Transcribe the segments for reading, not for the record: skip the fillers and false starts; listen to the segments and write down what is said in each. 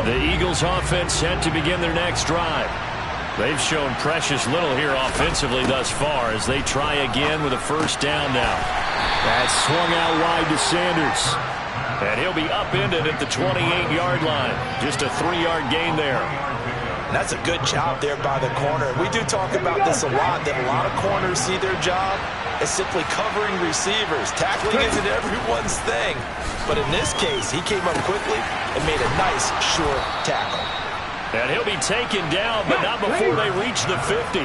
The Eagles offense set to begin their next drive. They've shown precious little here offensively thus far as they try again with a first down now. That's swung out wide to Sanders. And he'll be upended at the 28-yard line. Just a 3-yard gain there. That's a good job there by the corner. We do talk about this a lot, that a lot of corners see their job as simply covering receivers. Tackling isn't everyone's thing. But in this case, he came up quickly and made a nice, short tackle. And he'll be taken down, but not before they reach the 50.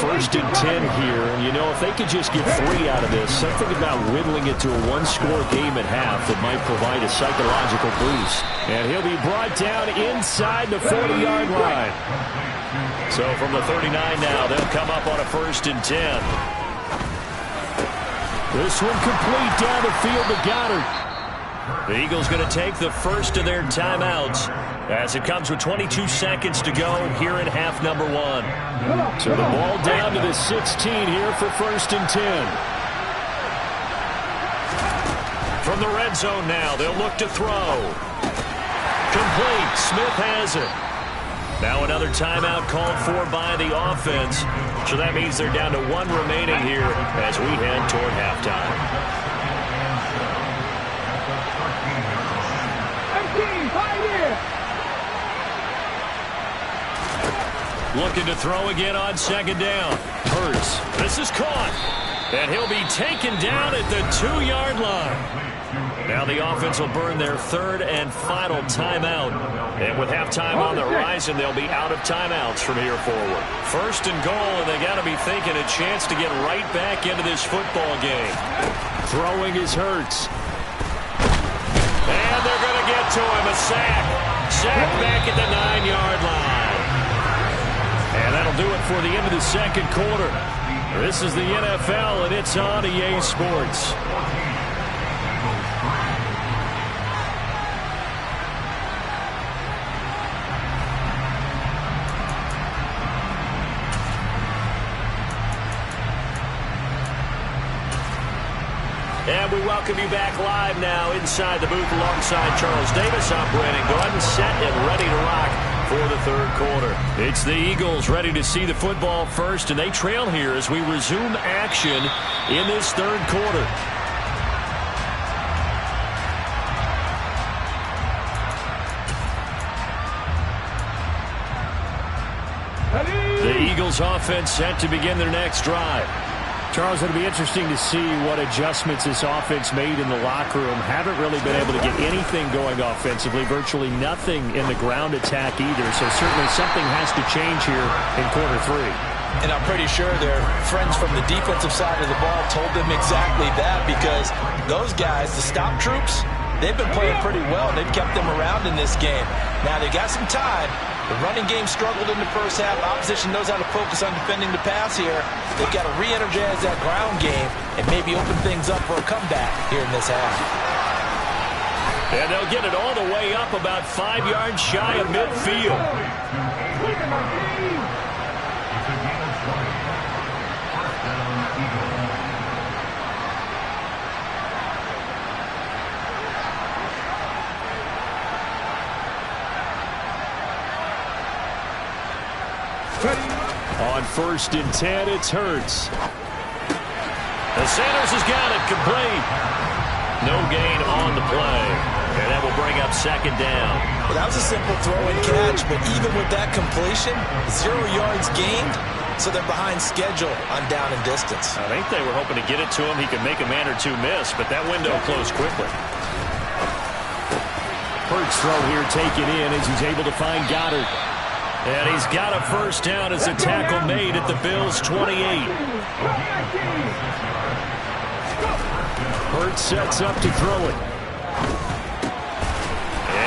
First and 10 here. And, you know, if they could just get 3 out of this, something about whittling it to a one-score game at half that might provide a psychological boost. And he'll be brought down inside the 40-yard line. So from the 39 now, they'll come up on a first and 10. This one complete down the field to Goddard. The Eagles going to take the first of their timeouts as it comes with 22 seconds to go here in half number 1. So the ball down to the 16 here for first and 10. From the red zone now, they'll look to throw. Complete. Smith has it. Now another timeout called for by the offense. So that means they're down to 1 remaining here as we head toward halftime. Looking to throw again on second down. Hurts. This is caught. And he'll be taken down at the 2-yard line. Now the offense will burn their 3rd and final timeout. And with halftime on the horizon, they'll be out of timeouts from here forward. First and goal, and they got to be thinking a chance to get right back into this football game. Throwing is Hurts. And they're going to get to him. A sack. Sack back at the 9-yard line. And that'll do it for the end of the second quarter. This is the NFL, and it's on EA Sports. And we welcome you back live now inside the booth alongside Charles Davis. I'm Brandon Gordon, set and ready to rock for the third quarter. It's the Eagles ready to see the football first, and they trail here as we resume action in this third quarter. The Eagles offense set to begin their next drive. Charles, it'll be interesting to see what adjustments this offense made in the locker room. Haven't really been able to get anything going offensively, virtually nothing in the ground attack either. So certainly something has to change here in quarter 3. And I'm pretty sure their friends from the defensive side of the ball told them exactly that, because those guys, the stop troops, they've been playing pretty well. They've kept them around in this game. Now they got some time. The running game struggled in the first half. Opposition knows how to focus on defending the pass here. They've got to re-energize that ground game and maybe open things up for a comeback here in this half. And they'll get it all the way up about 5 yards shy of midfield. On first and 10, it's Hurts. And Sanders has got it complete. No gain on the play. And that will bring up second down. Well, that was a simple throw and catch, but even with that completion, 0 yards gained, so they're behind schedule on down and distance. I think they were hoping to get it to him. He could make a man or two miss, but that window closed quickly. Hurts throw here taken in as he's able to find Goddard. And he's got a first down as a tackle made at the Bills' 28. Hurts sets up to throw it.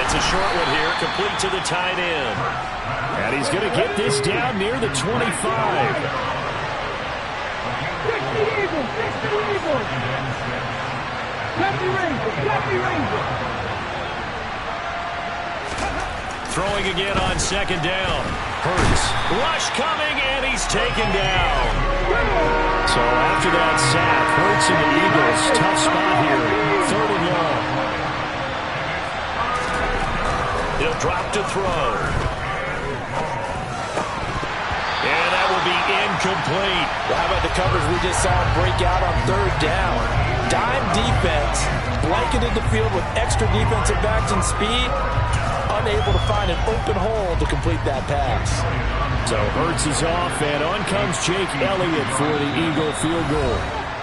It's a short one here, complete to the tight end. And he's going to get this down near the 25. Throwing again on second down. Hurts. Rush coming, and he's taken down. So after that sack, Hurts and the Eagles, tough spot here. 3rd and long. He'll drop to throw. And that will be incomplete. Well, how about the coverage we just saw him break out on third down? Dime defense, blanketed the field with extra defensive backs and speed, unable to find an open hole to complete that pass. So Hurts is off, and on comes Jake Elliott for the Eagle field goal.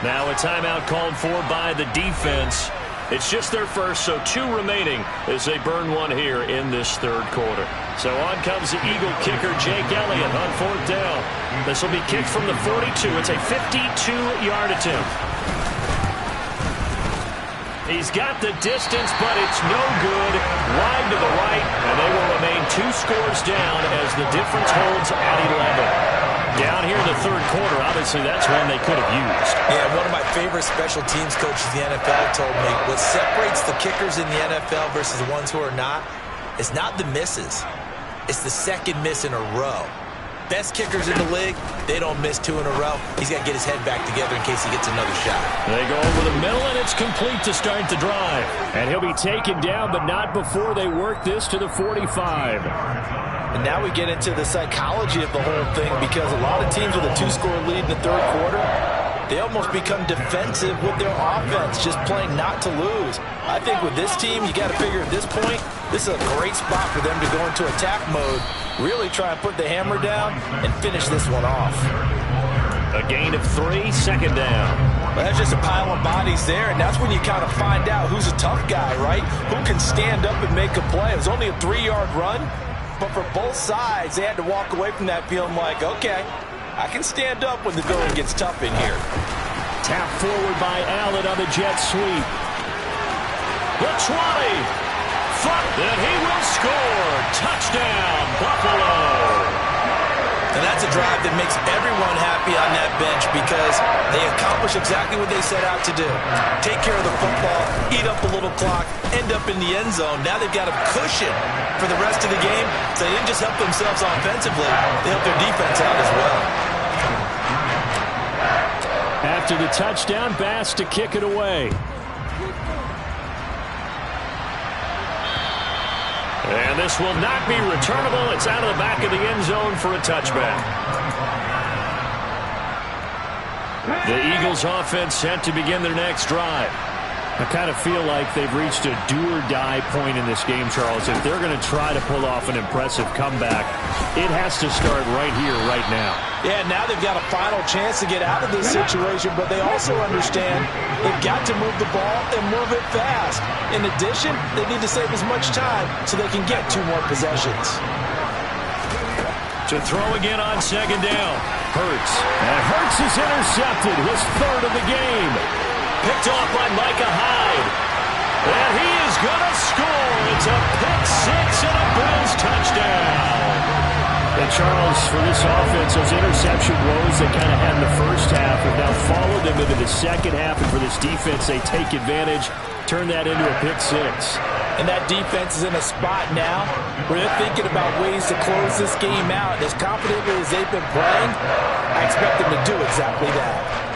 Now a timeout called for by the defense. It's just their first, so 2 remaining as they burn one here in this third quarter. So on comes the Eagle kicker, Jake Elliott, on fourth down. This will be kicked from the 42. It's a 52-yard attempt. He's got the distance, but it's no good. Wide to the right, and they will remain 2 scores down as the difference holds at 11. Down here in the third quarter, obviously that's one they could have used. Yeah, one of my favorite special teams coaches in the NFL told me what separates the kickers in the NFL versus the ones who are not is not the misses. It's the second miss in a row. Best kickers in the league, they don't miss 2 in a row. He's got to get his head back together in case he gets another shot. They go over the middle, and it's complete to start the drive. And he'll be taken down, but not before they work this to the 45. And now we get into the psychology of the whole thing, because a lot of teams with a 2-score lead in the third quarter, they almost become defensive with their offense, just playing not to lose. I think with this team, you got to figure at this point, this is a great spot for them to go into attack mode, really try and put the hammer down and finish this one off. A gain of 3, second down. Well, that's just a pile of bodies there, and that's when you kind of find out who's a tough guy, right? Who can stand up and make a play. It was only a 3-yard run, but for both sides, they had to walk away from that feeling like, okay, I can stand up when the going gets tough in here. Tap forward by Allen on the jet sweep. The 20. And he will score. Touchdown, Buffalo. And that's a drive that makes everyone happy on that bench, because they accomplish exactly what they set out to do. Take care of the football, eat up a little clock, end up in the end zone. Now they've got a cushion for the rest of the game. So they didn't just help themselves offensively, they helped their defense out as well. After the touchdown, Bass to kick it away. And this will not be returnable. It's out of the back of the end zone for a touchback. The Eagles offense set to begin their next drive. I kind of feel like they've reached a do-or-die point in this game, Charles. If they're going to try to pull off an impressive comeback, it has to start right here, right now. Yeah, now they've got a final chance to get out of this situation, but they also understand they've got to move the ball and move it fast. In addition, they need to save as much time so they can get 2 more possessions. To throw again on second down. Hurts. And Hurts is intercepted, his 3rd of the game. Picked off by Micah Hyde. And he is going to score. It's a pick 6 and a Bills touchdown. And Charles, for this offense, those interception woes they kind of had in the first half have now followed them into the second half. And for this defense, they take advantage, turn that into a pick 6. And that defense is in a spot now where they're thinking about ways to close this game out. As confidently as they've been playing, I expect them to do exactly that.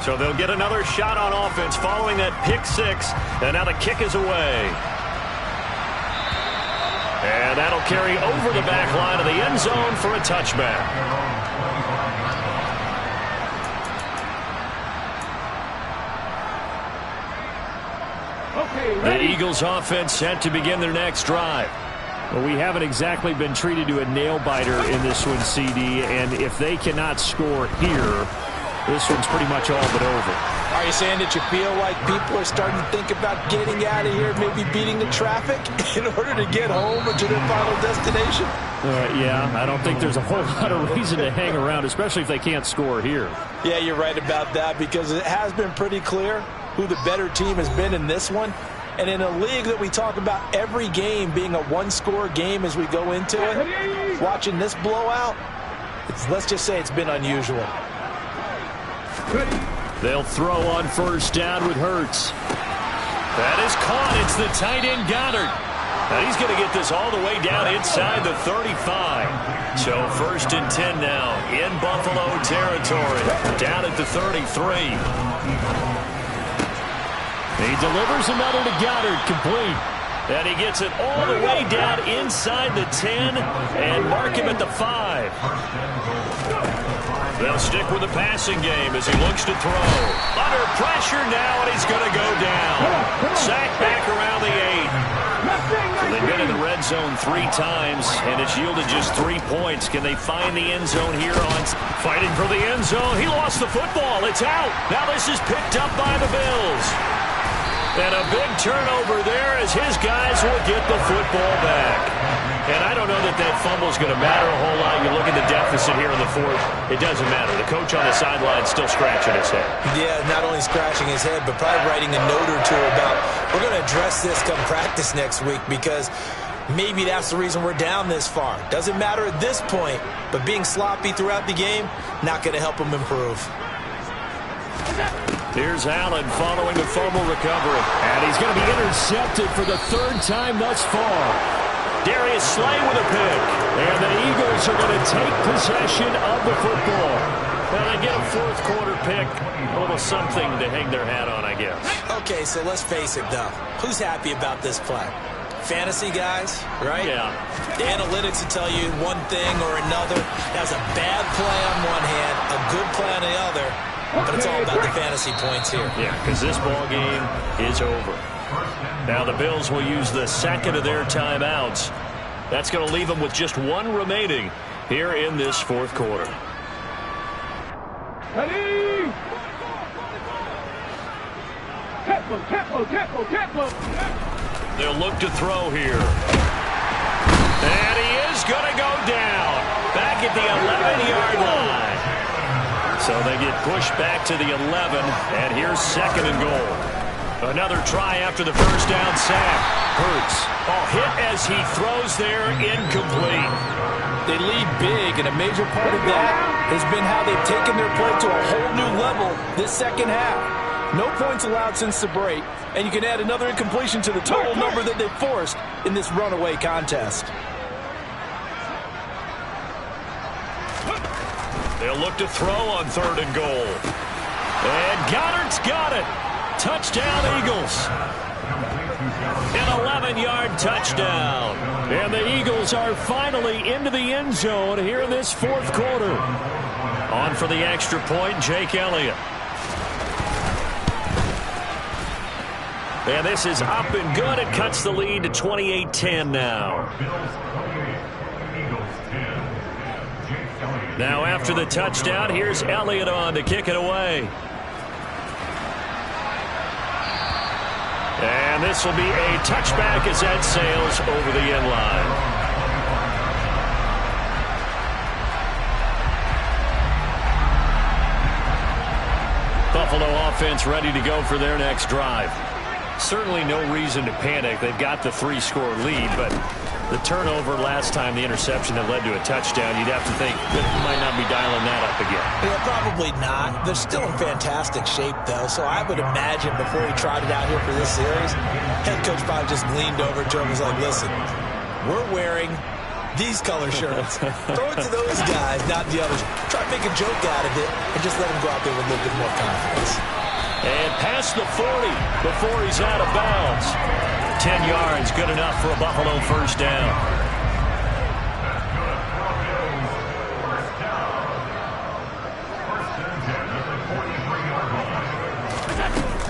So they'll get another shot on offense following that pick 6. And now the kick is away. And that'll carry over the back line of the end zone for a touchback. The Eagles offense set to begin their next drive. Well, we haven't exactly been treated to a nail-biter in this one, CD, and if they cannot score here, this one's pretty much all but over. Are you saying that you feel like people are starting to think about getting out of here, maybe beating the traffic in order to get home or to their final destination? Yeah, I don't think there's a whole lot of reason to hang around, especially if they can't score here. Yeah, you're right about that, because it has been pretty clear who the better team has been in this one. And in a league that we talk about every game being a 1-score game as we go into it, watching this blowout, let's just say it's been unusual. They'll throw on first down with Hurts. That is caught. It's the tight end Goddard. And he's going to get this all the way down inside the 35. So 1st and 10 now in Buffalo territory. Down at the 33. He delivers another to Goddard, complete. And he gets it all the way down inside the 10 and mark him at the 5. They'll stick with the passing game as he looks to throw. Under pressure now, and he's going to go down. Sacked back around the 8. So they've been in the red zone 3 times, and it's yielded just 3 points. Can they find the end zone here on fighting for the end zone? He lost the football. It's out. Now this is picked up by the Bills. And a big turnover there as his guys will get the football back. And I don't know that that fumble is going to matter a whole lot. You look at the deficit here in the 4th. It doesn't matter. The coach on the sideline still scratching his head. Yeah, not only scratching his head, but probably writing a note or two about, we're going to address this come practice next week because maybe that's the reason we're down this far. Doesn't matter at this point, but being sloppy throughout the game, not going to help him improve. Here's Allen following a fumble recovery. And he's going to be intercepted for the 3rd time thus far. Darius Slay with a pick. And the Eagles are going to take possession of the football. Well, they get a 4th quarter pick. A little something to hang their hat on, I guess. Okay, so let's face it, though. Who's happy about this play? Fantasy guys, right? Yeah. The analytics will tell you one thing or another. That's a bad play on one hand, a good play on the other. But it's all about the fantasy points here. Yeah, because this ball game is over. Now the Bills will use the 2nd of their timeouts. That's going to leave them with just 1 remaining here in this 4th quarter. Ready? Tempo. They'll look to throw here. And he is going to go down. Back at the 11-yard line. So they get pushed back to the 11, and here's 2nd and goal. Another try after the first down sack. Hurts. Hit as he throws there, incomplete. They lead big, and a major part of that has been how they've taken their play to a whole new level this second half. No points allowed since the break, and you can add another incompletion to the total number that they forced in this runaway contest. They'll look to throw on 3rd and goal. And Goddard's got it. Touchdown, Eagles. An 11-yard touchdown. And the Eagles are finally into the end zone here in this 4th quarter. On for the extra point, Jake Elliott. And this is up and good. It cuts the lead to 28-10 now. Now after the touchdown, here's Elliott on to kick it away. And this will be a touchback as that sails over the end line. Buffalo offense ready to go for their next drive. Certainly no reason to panic. They've got the 3-score lead, but the turnover last time, the interception that led to a touchdown, you'd have to think that he might not be dialing that up again. Yeah, probably not. They're still in fantastic shape, though, so I would imagine before he trotted out here for this series, head coach probably just leaned over to him and was like, listen, we're wearing these color shirts. Throw it to those guys, not the others. Try to make a joke out of it and just let him go out there with a little bit more confidence. And past the 40 before he's out of bounds. 10 yards, good enough for a Buffalo first down.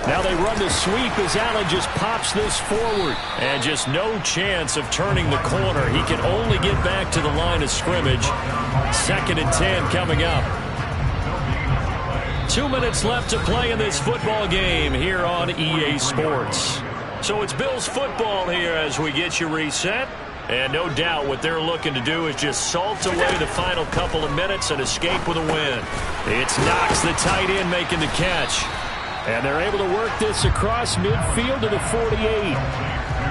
Now they run the sweep as Allen just pops this forward. And just no chance of turning the corner. He can only get back to the line of scrimmage. 2nd and 10 coming up. 2 minutes left to play in this football game here on EA Sports. So it's Bills football here as we get you reset. And no doubt what they're looking to do is just salt away the final couple of minutes and escape with a win. It's Knox, the tight end, making the catch. And they're able to work this across midfield to the 48.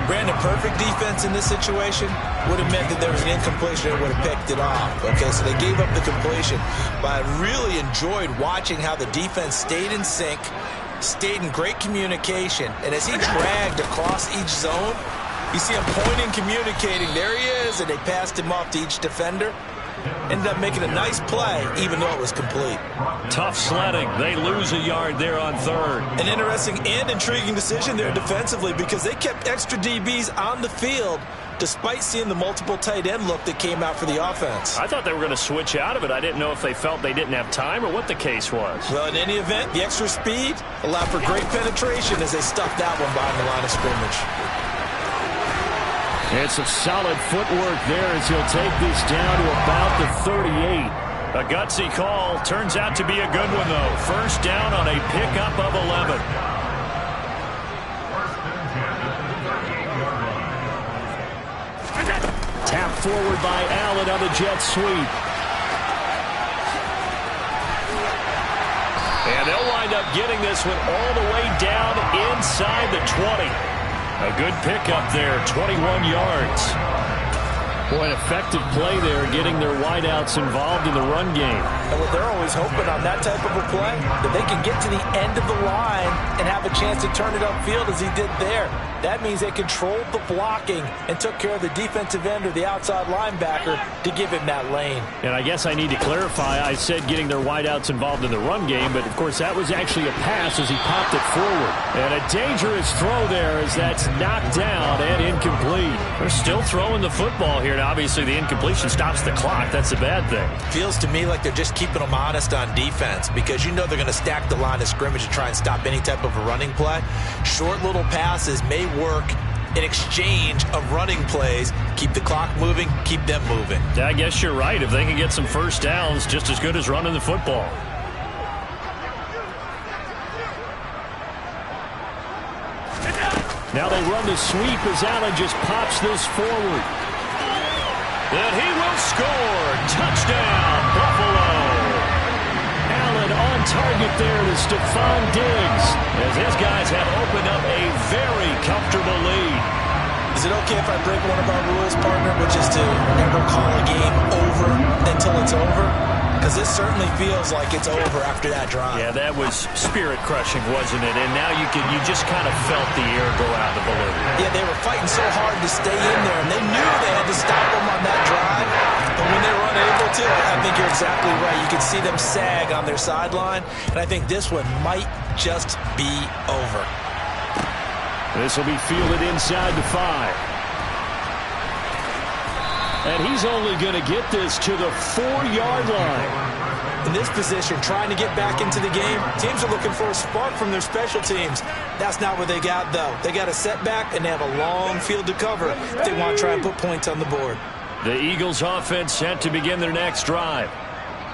Brandon, perfect defense in this situation would have meant that there was an incompletion and would have picked it off. Okay, so they gave up the completion. But I really enjoyed watching how the defense stayed in sync, stayed in great communication. And as he dragged across each zone, you see him pointing, communicating. There he is, and they passed him off to each defender. Ended up making a nice play, even though it was complete. Tough sledding. They lose a yard there on third. An interesting and intriguing decision there defensively because they kept extra DBs on the field despite seeing the multiple tight end look that came out for the offense. I thought they were going to switch out of it. I didn't know if they felt they didn't have time or what the case was. Well, in any event, the extra speed allowed for great penetration as they stuffed that one behind the line of scrimmage. And some solid footwork there as he'll take this down to about the 38. A gutsy call. Turns out to be a good one, though. First down on a pickup of 11. Tap forward by Allen on the jet sweep. And they'll wind up getting this one all the way down inside the 20. A good pickup there, 21 yards. Boy, an effective play there, getting their wideouts involved in the run game. And what they're always hoping on that type of a play, that they can get to the end of the line and have a chance to turn it upfield as he did there. That means they controlled the blocking and took care of the defensive end or the outside linebacker to give him that lane. And I guess I need to clarify, I said getting their wideouts involved in the run game, but of course that was actually a pass as he popped it forward. And a dangerous throw there as that's knocked down and incomplete. They're still throwing the football here. Now, obviously the incompletion stops the clock. That's a bad thing. Feels to me like they're just keeping them honest on defense because you know they're going to stack the line of scrimmage to try and stop any type of a running play. Short little passes may work in exchange of running plays. Keep the clock moving, keep them moving. Yeah, I guess you're right. If they can get some first downs, just as good as running the football. Now they run the sweep as Allen just pops this forward. And he will score. Touchdown, Buffalo. Allen on target there to Stephon Diggs as his guys have opened up a very comfortable lead. Is it okay if I break one of our rules, partner, which is to never call a game over until it's over? Because this certainly feels like it's over after that drive. Yeah, that was spirit-crushing, wasn't it? And now you just kind of felt the air go out of the balloon. Yeah, they were fighting so hard to stay in there, and they knew they had to stop them on that drive. But when they were unable to, I think you're exactly right. You could see them sag on their sideline, and I think this one might just be over. This will be fielded inside the 5. And he's only going to get this to the 4-yard line. In this position, trying to get back into the game, teams are looking for a spark from their special teams. That's not what they got, though. They got a setback, and they have a long field to cover if they want to try and put points on the board. The Eagles offense set to begin their next drive.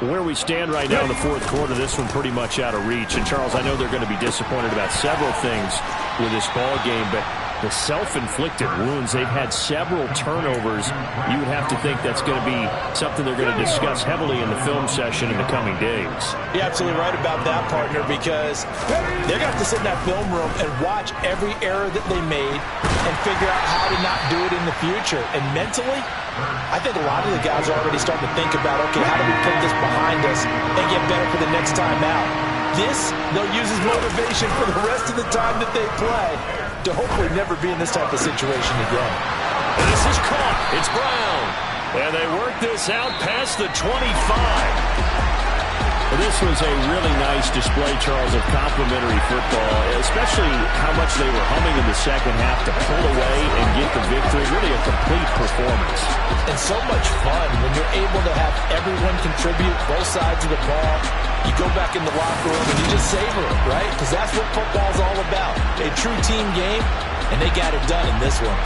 Where we stand right now in the fourth quarter, this one pretty much out of reach. And, Charles, I know they're going to be disappointed about several things with this ball game, but the self-inflicted wounds, they've had several turnovers. You would have to think that's going to be something they're going to discuss heavily in the film session in the coming days. You're absolutely right about that, partner, because they're going to have to sit in that film room and watch every error that they made and figure out how to not do it in the future. And mentally, I think a lot of the guys are already starting to think about, okay, how do we put this behind us and get better for the next time out? This, they'll use as motivation for the rest of the time that they play to hopefully never be in this type of situation again. And this is caught. It's Brown. And they work this out past the 25. This was a really nice display, Charles, of complimentary football, especially how much they were humming in the second half to pull away and get the victory. Really a complete performance. And so much fun when you're able to have everyone contribute both sides of the ball. You go back in the locker room and you just savor it, right? Because that's what football's all about. A true team game, and they got it done in this one.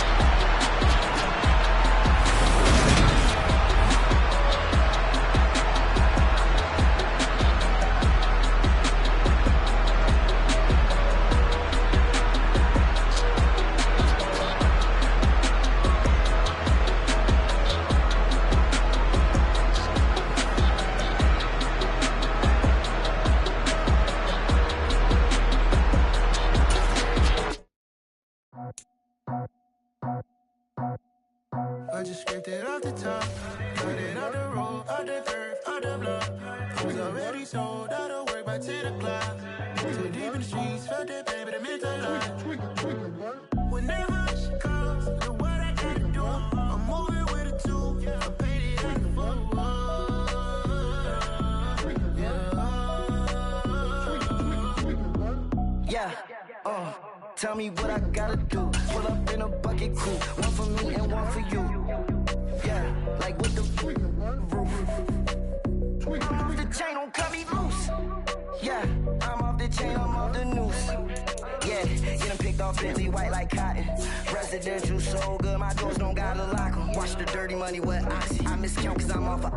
I just scraped it off the top, put it on the road, on the turf, on the block. It was already sold, out of work by 10 o'clock. Too deep in the streets, felt that pain, but it meant a lot. Whenever she calls, know what I gotta do. I'm moving with a tool, I paid it on the phone. Tell me what I gotta do. Pull up in a bucket crew. One for me and one for you. Yeah, like with the roof. I'm off the chain, don't cut me loose. Yeah, I'm off the chain, I'm off the noose. Yeah, getting picked off Bentley white like cotton. Residential so good, my doors don't gotta lock 'em. Watch the dirty money with oxy. I miscount cause I'm off a...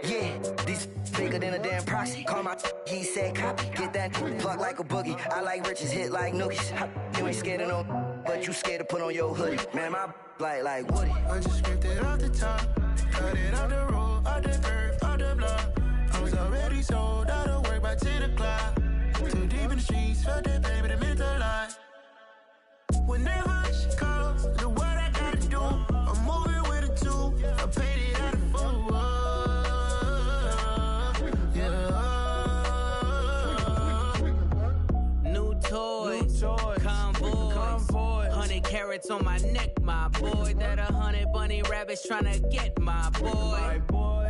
Yeah, these bigger than a damn proxy. Call my he said copy. Get that plug like a boogie. I like riches, hit like nookies. You ain't scared of no, but you scared to put on your hoodie. Man, my like Woody. I just scraped it off the top. Cut it out the road, out the curve, out the block. I was already sold out of work by 10 o'clock. Too deep in the streets, felt that baby, the mental lie. Whenever she calls, the what I gotta do, I'm moving with a two. I paid it out of full. New toys, convoys, 100 carats on my neck, my boy. That 100 bunny rabbits tryna get my boy.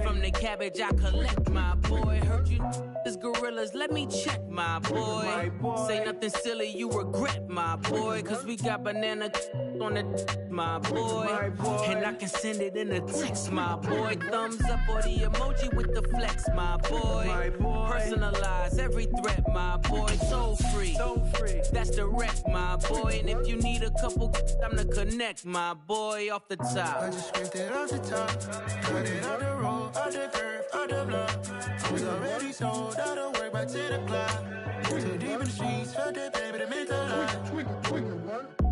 From the cabbage I collect, my boy. Heard you is gorillas, let me check, my boy. Say nothing silly, you regret, my boy. Cause we got banana on the my boy. And I can send it in a text, my boy. Thumbs up or the emoji with the flex, my boy. Personalize every threat, my boy. So free, that's the wreck, my boy. And if you need a couple, I'm the connect, my boy. Off the top, I just scraped it off the top. Cut it out the road, out the curve, out the block. I was already sold out of work by 10 o'clock. Too deep in the streets, felt that baby, the mental lie.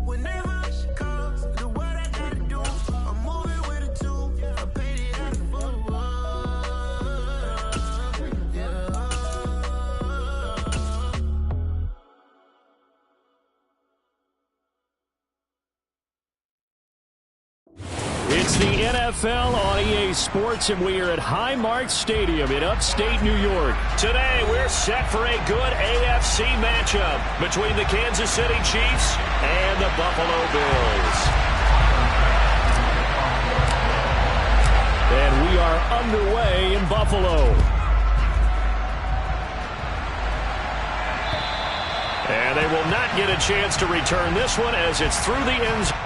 Whenever she calls, the what I gotta do, I'm moving with a two. I paid it out of full. It's the NFL on EA Sports, and we are at Highmark Stadium in upstate New York. Today, we're set for a good AFC matchup between the Kansas City Chiefs and the Buffalo Bills. And we are underway in Buffalo. And they will not get a chance to return this one as it's through the end zone.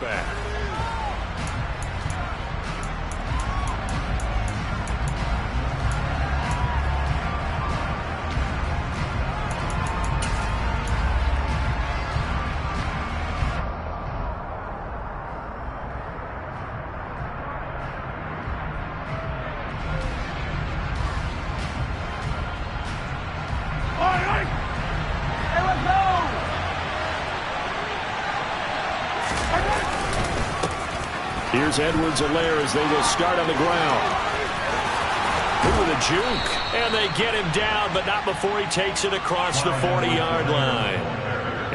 Back. Here's Edwards-Helaire as they will start on the ground. Ooh, the juke. And they get him down, but not before he takes it across the 40-yard line.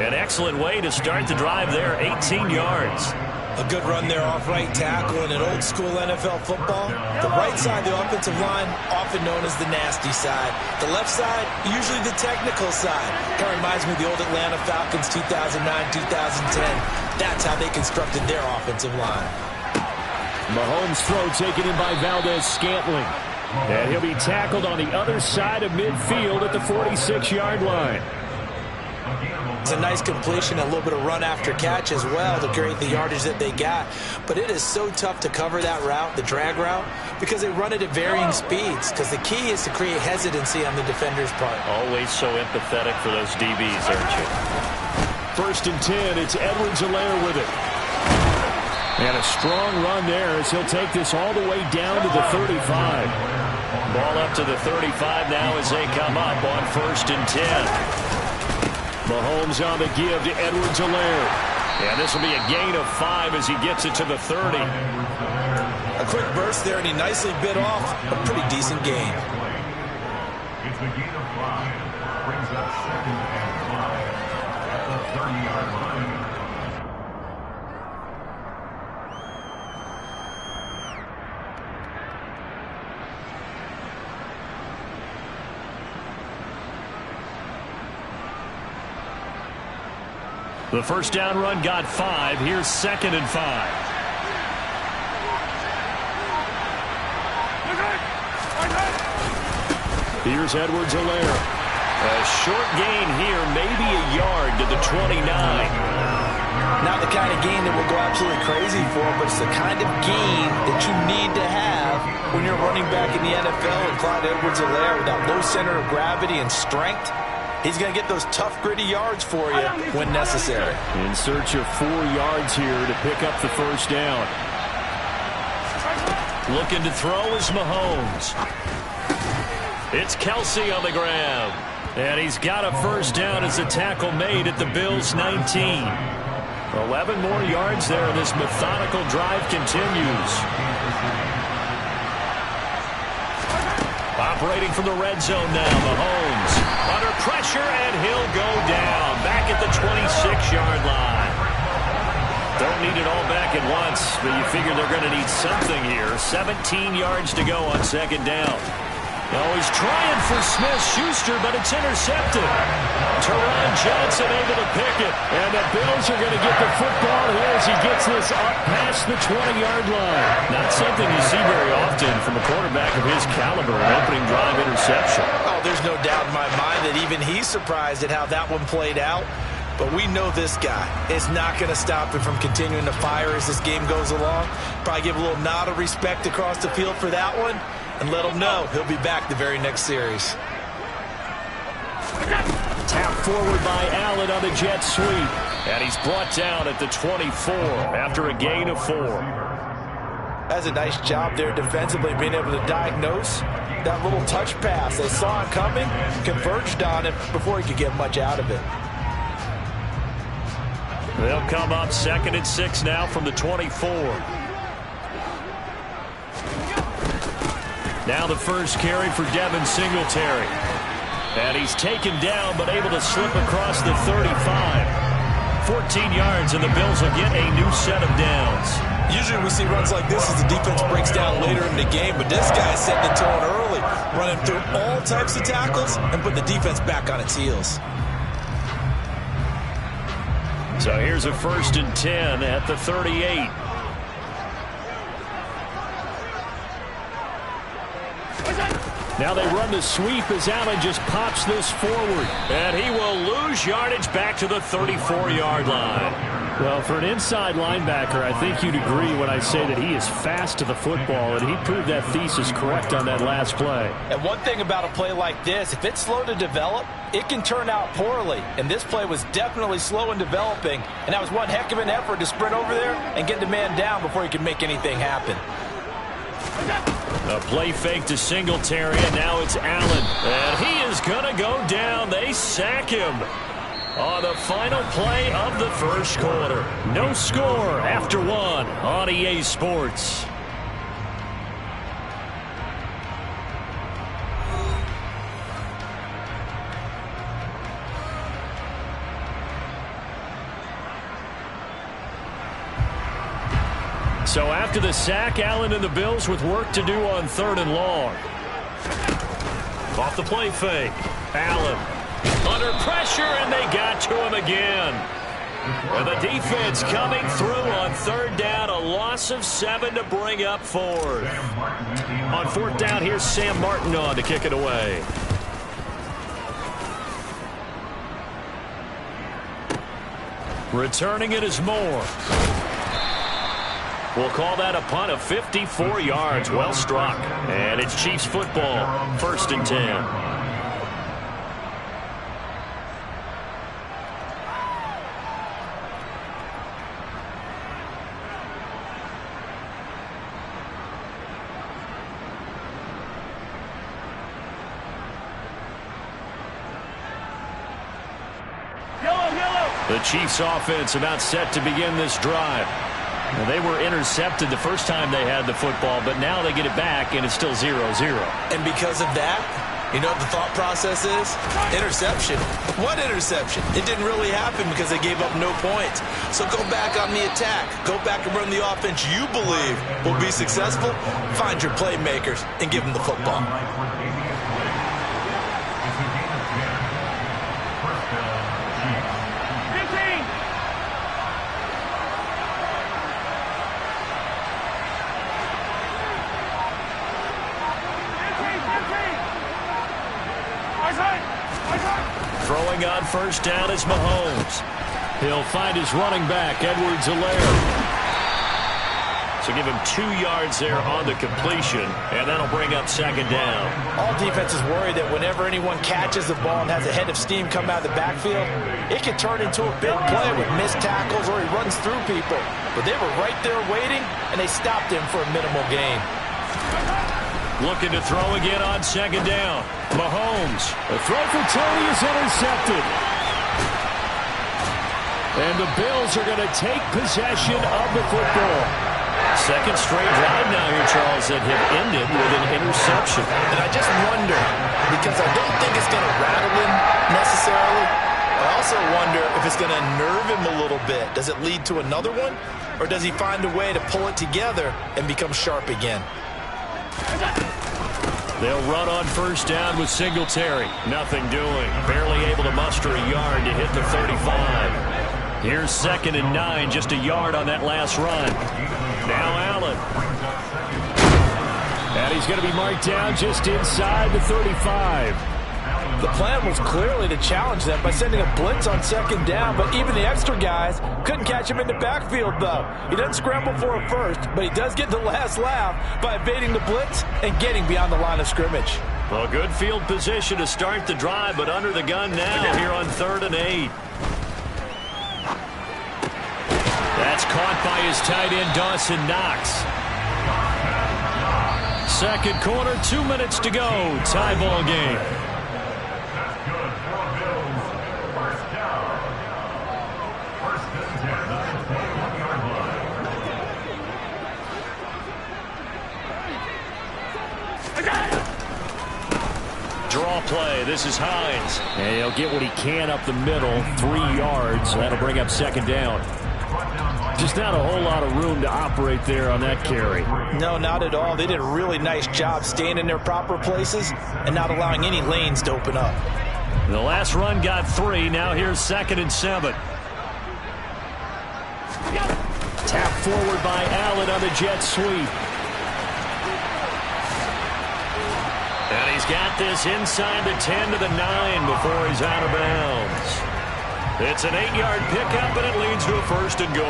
An excellent way to start the drive there, 18 yards. A good run there off right tackle in an old-school NFL football. The right side of the offensive line, often known as the nasty side. The left side, usually the technical side. Kind of reminds me of the old Atlanta Falcons 2009-2010. That's how they constructed their offensive line. Mahomes' throw taken in by Valdez-Scantling. And he'll be tackled on the other side of midfield at the 46-yard line. It's a nice completion, a little bit of run after catch as well to create the yardage that they got. But it is so tough to cover that route, the drag route, because they run it at varying speeds. Because the key is to create hesitancy on the defender's part. Always so empathetic for those DBs, aren't you? 1st and 10, it's Edwards-Helaire with it. And a strong run there as he'll take this all the way down to the 35. Ball up to the 35 now as they come up on 1st and 10. Mahomes on the give to Edwards-Helaire. And this will be a gain of 5 as he gets it to the 30. A quick burst there, and he nicely bit off a pretty decent gain. It's the gain of 5. Brings up 2nd and 5 at the 30-yard line. The first down run got 5. Here's 2nd and 5. Here's Edwards-Helaire. A short gain here, maybe a yard to the 29. Not the kind of gain that will go absolutely crazy for, but it's the kind of gain that you need to have when you're running back in the NFL. And Clyde Edwards-Helaire, with that low center of gravity and strength, he's going to get those tough, gritty yards for you when necessary. In search of 4 yards here to pick up the first down. Looking to throw is Mahomes. It's Kelsey on the ground. And he's got a first down as the tackle made at the Bills' 19. 11 more yards there, and this methodical drive continues. Operating from the red zone now, Mahomes. Under pressure, and he'll go down. Back at the 26-yard line. Don't need it all back at once, but you figure they're going to need something here. 17 yards to go on 2nd down. Now he's trying for Smith-Schuster, but it's intercepted. Teron Johnson able to pick it. And the Bills are going to get the football here as he gets this up past the 20-yard line. Not something you see very often from a quarterback of his caliber, an opening drive interception. Oh, there's no doubt in my mind that even he's surprised at how that one played out. But we know this guy is not going to stop him from continuing to fire as this game goes along. Probably give a little nod of respect across the field for that one. And let him know he'll be back the very next series. Tap forward by Allen on the jet sweep. And he's brought down at the 24 after a gain of 4. That's a nice job there defensively, being able to diagnose that little touch pass. They saw it coming, converged on it before he could get much out of it. They'll come up 2nd and 6 now from the 24. Now the first carry for Devin Singletary. And he's taken down, but able to slip across the 35. 14 yards, and the Bills will get a new set of downs. Usually we see runs like this as the defense breaks down later in the game, but this guy's setting the tone early, running through all types of tackles and putting the defense back on its heels. So here's a 1st and 10 at the 38. Now they run the sweep as Allen just pops this forward. And he will lose yardage back to the 34-yard line. Well, for an inside linebacker, I think you'd agree when I say that he is fast to the football, and he proved that thesis correct on that last play. And one thing about a play like this, if it's slow to develop, it can turn out poorly. And this play was definitely slow in developing, and that was one heck of an effort to sprint over there and get the man down before he could make anything happen. A play fake to Singletary, and now it's Allen. And he is going to go down. They sack him on the final play of the first quarter. No score after 1 on EA Sports. So after the sack, Allen and the Bills with work to do on 3rd and long. Off the play fake. Allen under pressure, and they got to him again. And the defense coming through on 3rd down, a loss of 7 to bring up 4th. On 4th down, here's Sam Martin on to kick it away. Returning it is Moore. We'll call that a punt of 54 yards. Well struck. And it's Chiefs football. 1st and 10. The Chiefs offense about set to begin this drive. Now, they were intercepted the first time they had the football, but now they get it back, and it's still 0-0. And because of that, you know what the thought process is? Interception. What interception? It didn't really happen because they gave up no points. So go back on the attack. Go back and run the offense you believe will be successful. Find your playmakers and give them the football. Throwing on 1st down is Mahomes. He'll find his running back, Edwards-Helaire. So give him 2 yards there on the completion, and that'll bring up 2nd down. All defenses worry that whenever anyone catches the ball and has a head of steam come out of the backfield, it can turn into a big play with missed tackles or he runs through people. But they were right there waiting, and they stopped him for a minimal gain. Looking to throw again on 2nd down. Mahomes. The throw for Tony is intercepted. And the Bills are going to take possession of the football. 2nd straight drive now here, Charles, that have ended with an interception. And I just wonder, because I don't think it's going to rattle him necessarily, I also wonder if it's going to nerve him a little bit. Does it lead to another one? Or does he find a way to pull it together and become sharp again? They'll run on 1st down with Singletary. Nothing doing. Barely able to muster a yard to hit the 35. Here's 2nd and 9, just a yard on that last run. Now Allen. And he's going to be marked down just inside the 35. The plan was clearly to challenge them by sending a blitz on 2nd down, but even the extra guys couldn't catch him in the backfield, though. He doesn't scramble for a first, but he does get the last laugh by evading the blitz and getting beyond the line of scrimmage. Well, good field position to start the drive, but under the gun now here on 3rd and 8. That's caught by his tight end, Dawson Knox. 2nd quarter, 2 minutes to go. Tie ball game. Draw play. This is Hines. And he'll get what he can up the middle. 3 yards. That'll bring up 2nd down. Just not a whole lot of room to operate there on that carry. No, not at all. They did a really nice job staying in their proper places and not allowing any lanes to open up. The last run got 3. Now here's 2nd and 7. Tap forward by Allen on the jet sweep. And he's got this inside the 10 to the 9 before he's out of bounds. It's an 8-yard pickup, and it leads to a 1st and goal.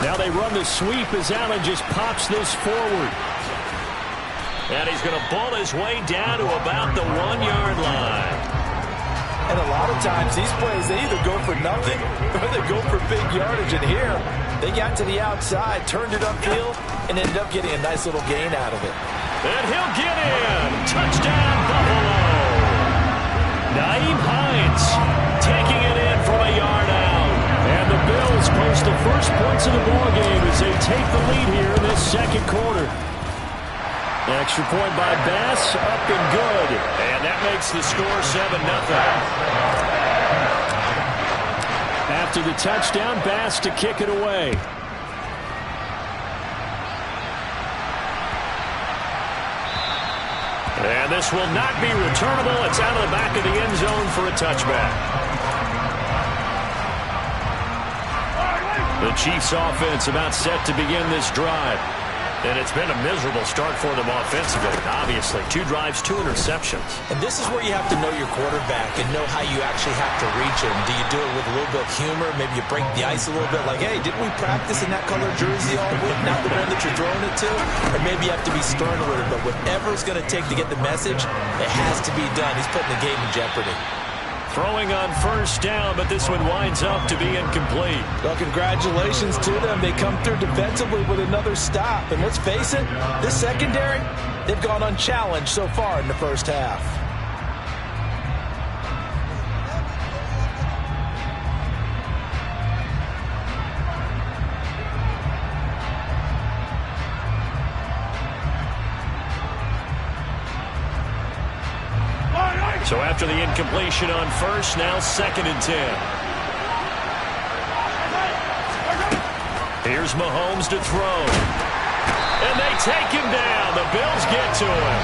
Now they run the sweep as Allen just pops this forward. And he's going to ball his way down to about the 1-yard line. And a lot of times these plays, they either go for nothing or they go for big yardage. And here, they got to the outside, turned it upfield, and ended up getting a nice little gain out of it. And he'll get in. Touchdown, Buffalo. Nyheim Hines taking it in from a yard out. And the Bills post the first first points of the ball game as they take the lead here in this second quarter. Extra point by Bass, up and good. And that makes the score 7-0. After the touchdown, Bass to kick it away. And this will not be returnable. It's out of the back of the end zone for a touchback. The Chiefs offense about set to begin this drive. And it's been a miserable start for them offensively, obviously. 2 drives, 2 interceptions. And this is where you have to know your quarterback and know how you actually have to reach him. Do you do it with a little bit of humor? Maybe you break the ice a little bit, like, hey, didn't we practice in that color jersey all week, not the one that you're throwing it to? Or maybe you have to be stern with it, but whatever it's going to take to get the message, it has to be done. He's putting the game in jeopardy. Throwing on first down, but this one winds up to be incomplete. Well, congratulations to them. They come through defensively with another stop. And let's face it, this secondary, they've gone unchallenged so far in the first half. So after the incompletion on first, now 2nd and 10. Here's Mahomes to throw. And they take him down. The Bills get to him.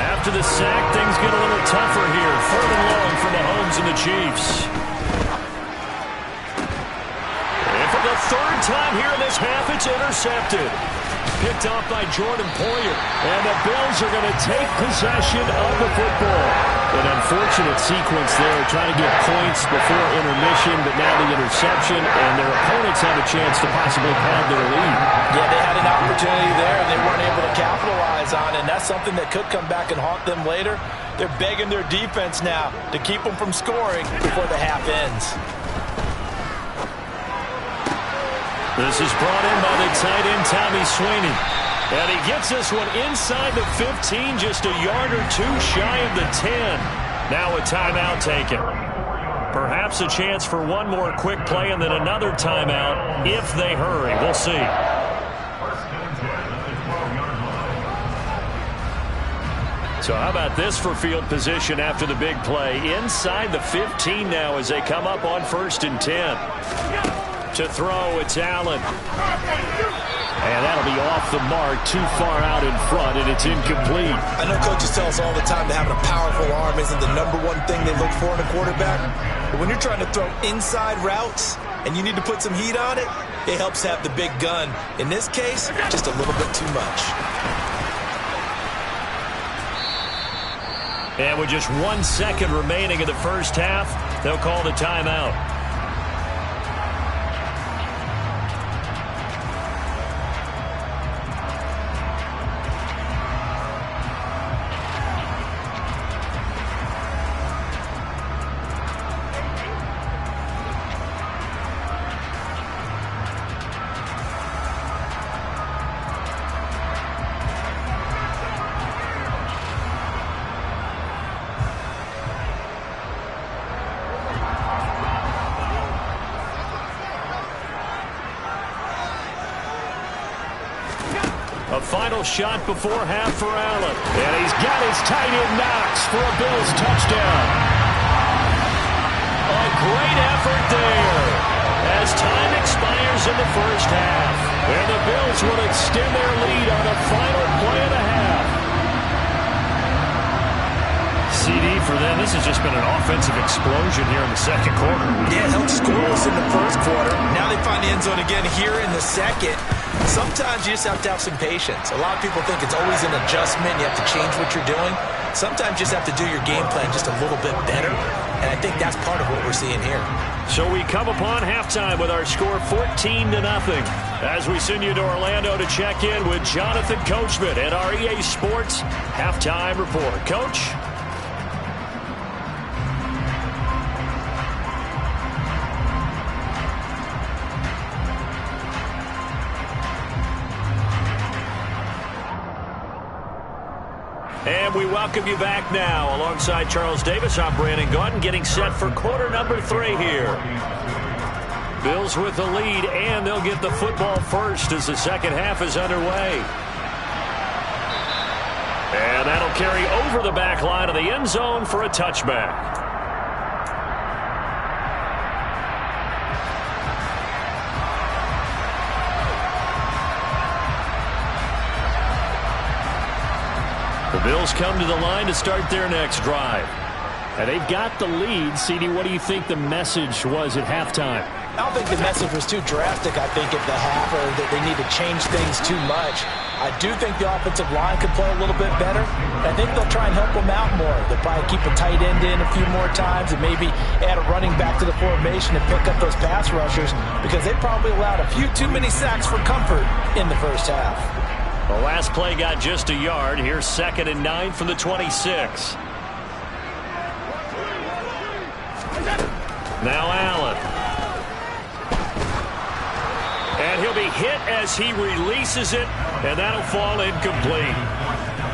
After the sack, things get a little tougher here. 3rd and long for Mahomes and the Chiefs. And for the 3rd time here in this half, it's intercepted. Picked off by Jordan Moiu. And the Bills are going to take possession of the football. An unfortunate sequence there, trying to get points before intermission, but now the interception, and their opponents have a chance to possibly pad their lead. Yeah, they had an opportunity there, and they weren't able to capitalize on it, and that's something that could come back and haunt them later. They're begging their defense now to keep them from scoring before the half ends. This is brought in by the tight end, Tommy Sweeney. And he gets this one inside the 15, just a yard or 2 shy of the 10. Now a timeout taken. Perhaps a chance for one more quick play and then another timeout if they hurry. We'll see. So how about this for field position after the big play? Inside the 15 now as they come up on 1st and 10. To throw, it's Allen. And that'll be off the mark, too far out in front, and it's incomplete. I know coaches tell us all the time that having a powerful arm isn't the #1 thing they look for in a quarterback. But when you're trying to throw inside routes and you need to put some heat on it, it helps have the big gun. In this case, just a little bit too much. And with just 1 second remaining in the first half, they'll call the timeout. A final shot before half for Allen. And he's got his tight end Knox for a Bills touchdown. A great effort there as time expires in the first half. And the Bills will extend their lead on the final play of the half. CD for them, this has just been an offensive explosion here in the second quarter. Yeah, held scoreless in the first quarter. Now they find the end zone again here in the second. Sometimes you just have to have some patience. A lot of people think it's always an adjustment. You have to change what you're doing. Sometimes you just have to do your game plan just a little bit better. And I think that's part of what we're seeing here. So we come upon halftime with our score 14-0. As we send you to Orlando to check in with Jonathan Coachman at our EA Sports Halftime Report. Coach? And we welcome you back now. Alongside Charles Davis, I'm Brandon Gaudin, getting set for quarter number 3 here. Bills with the lead, and they'll get the football first as the second half is underway. And that'll carry over the back line of the end zone for a touchback. The Bills come to the line to start their next drive. And they've got the lead. CD, what do you think the message was at halftime? I don't think the message was too drastic, I think, at the half, or that they need to change things too much. I do think the offensive line could play a little bit better. I think they'll try and help them out more. They'll probably keep a tight end in a few more times and maybe add a running back to the formation and pick up those pass rushers, because they probably allowed a few too many sacks for comfort in the first half. The last play got just a yard. Here's 2nd and 9 from the 26. Now Allen. And he'll be hit as he releases it, and that'll fall incomplete.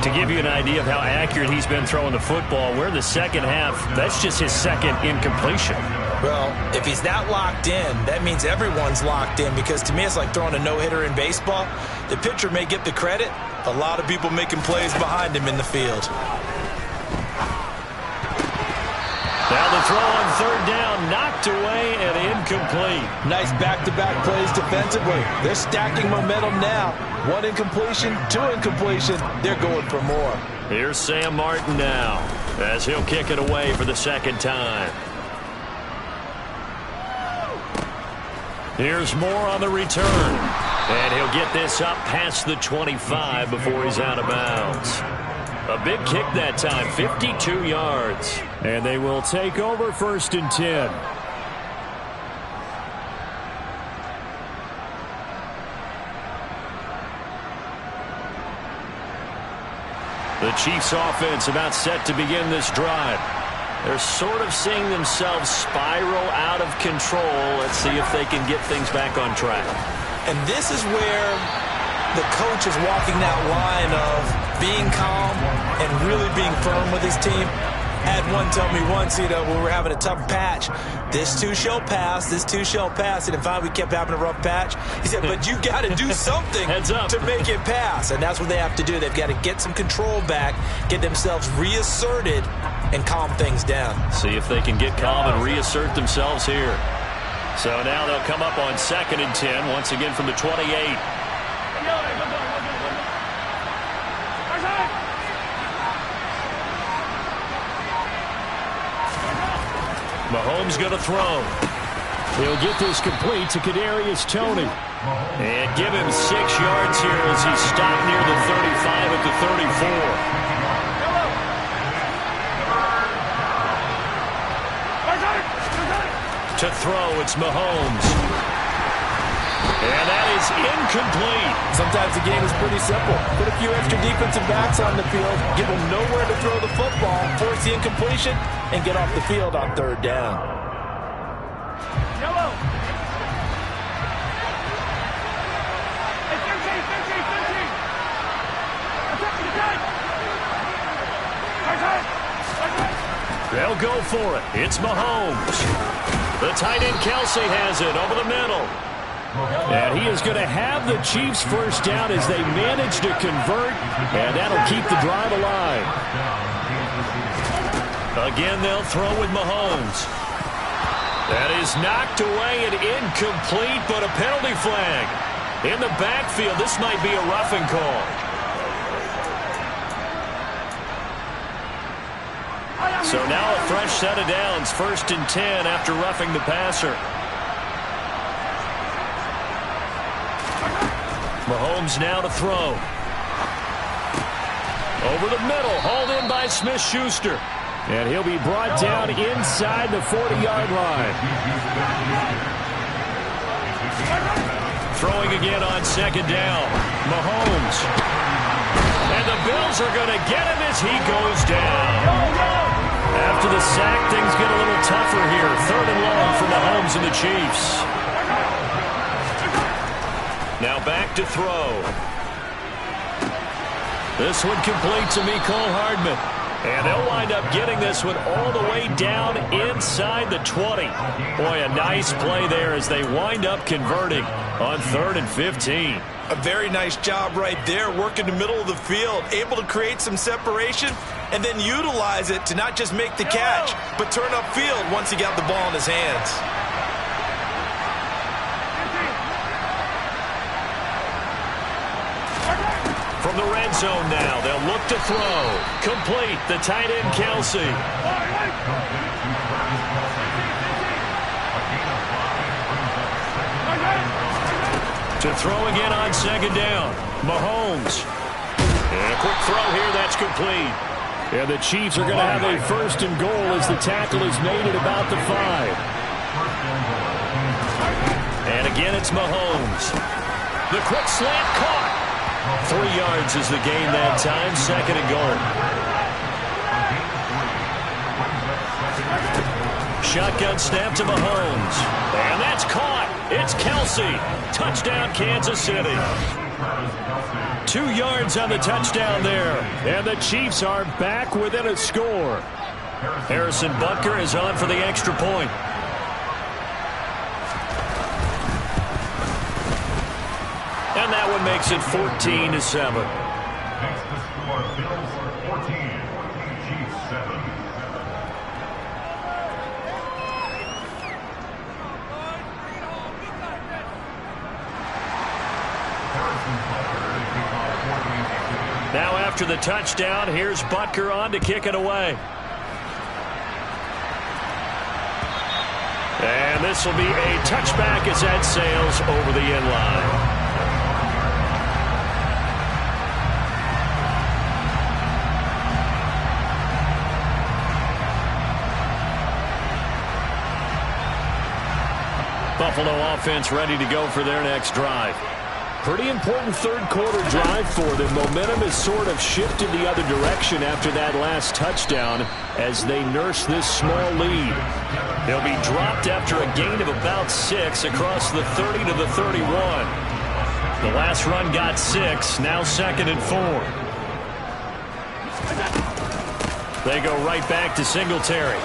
To give you an idea of how accurate he's been throwing the football, we're in the second half. That's just his second incompletion. Well, if he's not locked in, that means everyone's locked in, because to me it's like throwing a no-hitter in baseball. The pitcher may get the credit. A lot of people making plays behind him in the field. Now the throw on 3rd down, knocked away and incomplete. Nice back-to-back plays defensively. They're stacking momentum now. 1 incompletion, 2 incompletion. They're going for more. Here's Sam Martin now as he'll kick it away for the second time. Here's Moore on the return. And he'll get this up past the 25 before he's out of bounds. A big kick that time, 52 yards. And they will take over 1st and 10. The Chiefs offense about set to begin this drive. They're sort of seeing themselves spiral out of control. Let's see if they can get things back on track. And this is where the coach is walking that line of being calm and really being firm with his team. Had one tell me once, when we were having a tough patch, this too shall pass, this too shall pass. And finally we kept having a rough patch. He said, but you got to do something to make it pass. And that's what they have to do. They've got to get some control back, get themselves reasserted, and calm things down. See if they can get calm and reassert themselves here. So now they'll come up on 2nd and 10, once again from the 28. Mahomes going to throw. He'll get this complete to Kadarius Toney. And give him 6 yards here as he stopped near the 35 at the 34. To throw, it's Mahomes. And that is incomplete. Sometimes the game is pretty simple. Put a few extra defensive backs on the field, give them nowhere to throw the football, force the incompletion, and get off the field on 3rd down. Yellow. They'll go for it. It's Mahomes. The tight end Kelsey has it over the middle. And he is going to have the Chiefs first down as they manage to convert, and that'll keep the drive alive. Again, they'll throw with Mahomes. That is knocked away and incomplete, but a penalty flag. In the backfield, this might be a roughing call. So now a fresh set of downs, 1st and 10 after roughing the passer. Mahomes now to throw. Over the middle, hauled in by Smith-Schuster. And he'll be brought down inside the 40-yard line. Throwing again on 2nd down. Mahomes. And the Bills are going to get him as he goes down. After the sack, things get a little tougher here. 3rd and long for Mahomes and the Chiefs. Now back to throw. This one complete to Mecole Hardman. And they'll wind up getting this one all the way down inside the 20. Boy, a nice play there as they wind up converting on 3rd and 15. A very nice job right there, working the middle of the field, able to create some separation and then utilize it to not just make the catch, but turn upfield once he got the ball in his hands. From the red zone now, they'll look to throw. Complete, the tight end, Kelsey. To throw again on 2nd down, Mahomes. And a quick throw here, that's complete. And the Chiefs are going to have a 1st and goal as the tackle is made at about the 5. And again, it's Mahomes. The quick slant caught. 3 yards is the gain that time, 2nd and goal. Shotgun snap to Mahomes. And that's caught. It's Kelsey. Touchdown, Kansas City. 2 yards on the touchdown there. And the Chiefs are back within a score. Harrison Butker is on for the extra point. And that one makes it 14-7. Next to score, Bills 14, Chiefs 7. Now after the touchdown, here's Butker on to kick it away. And this will be a touchback as that sails over the end line. Buffalo offense ready to go for their next drive. Pretty important 3rd quarter drive for them. Momentum has sort of shifted the other direction after that last touchdown as they nurse this small lead. They'll be dropped after a gain of about 6 across the 30 to the 31. The last run got 6, now 2nd and 4. They go right back to Singletary.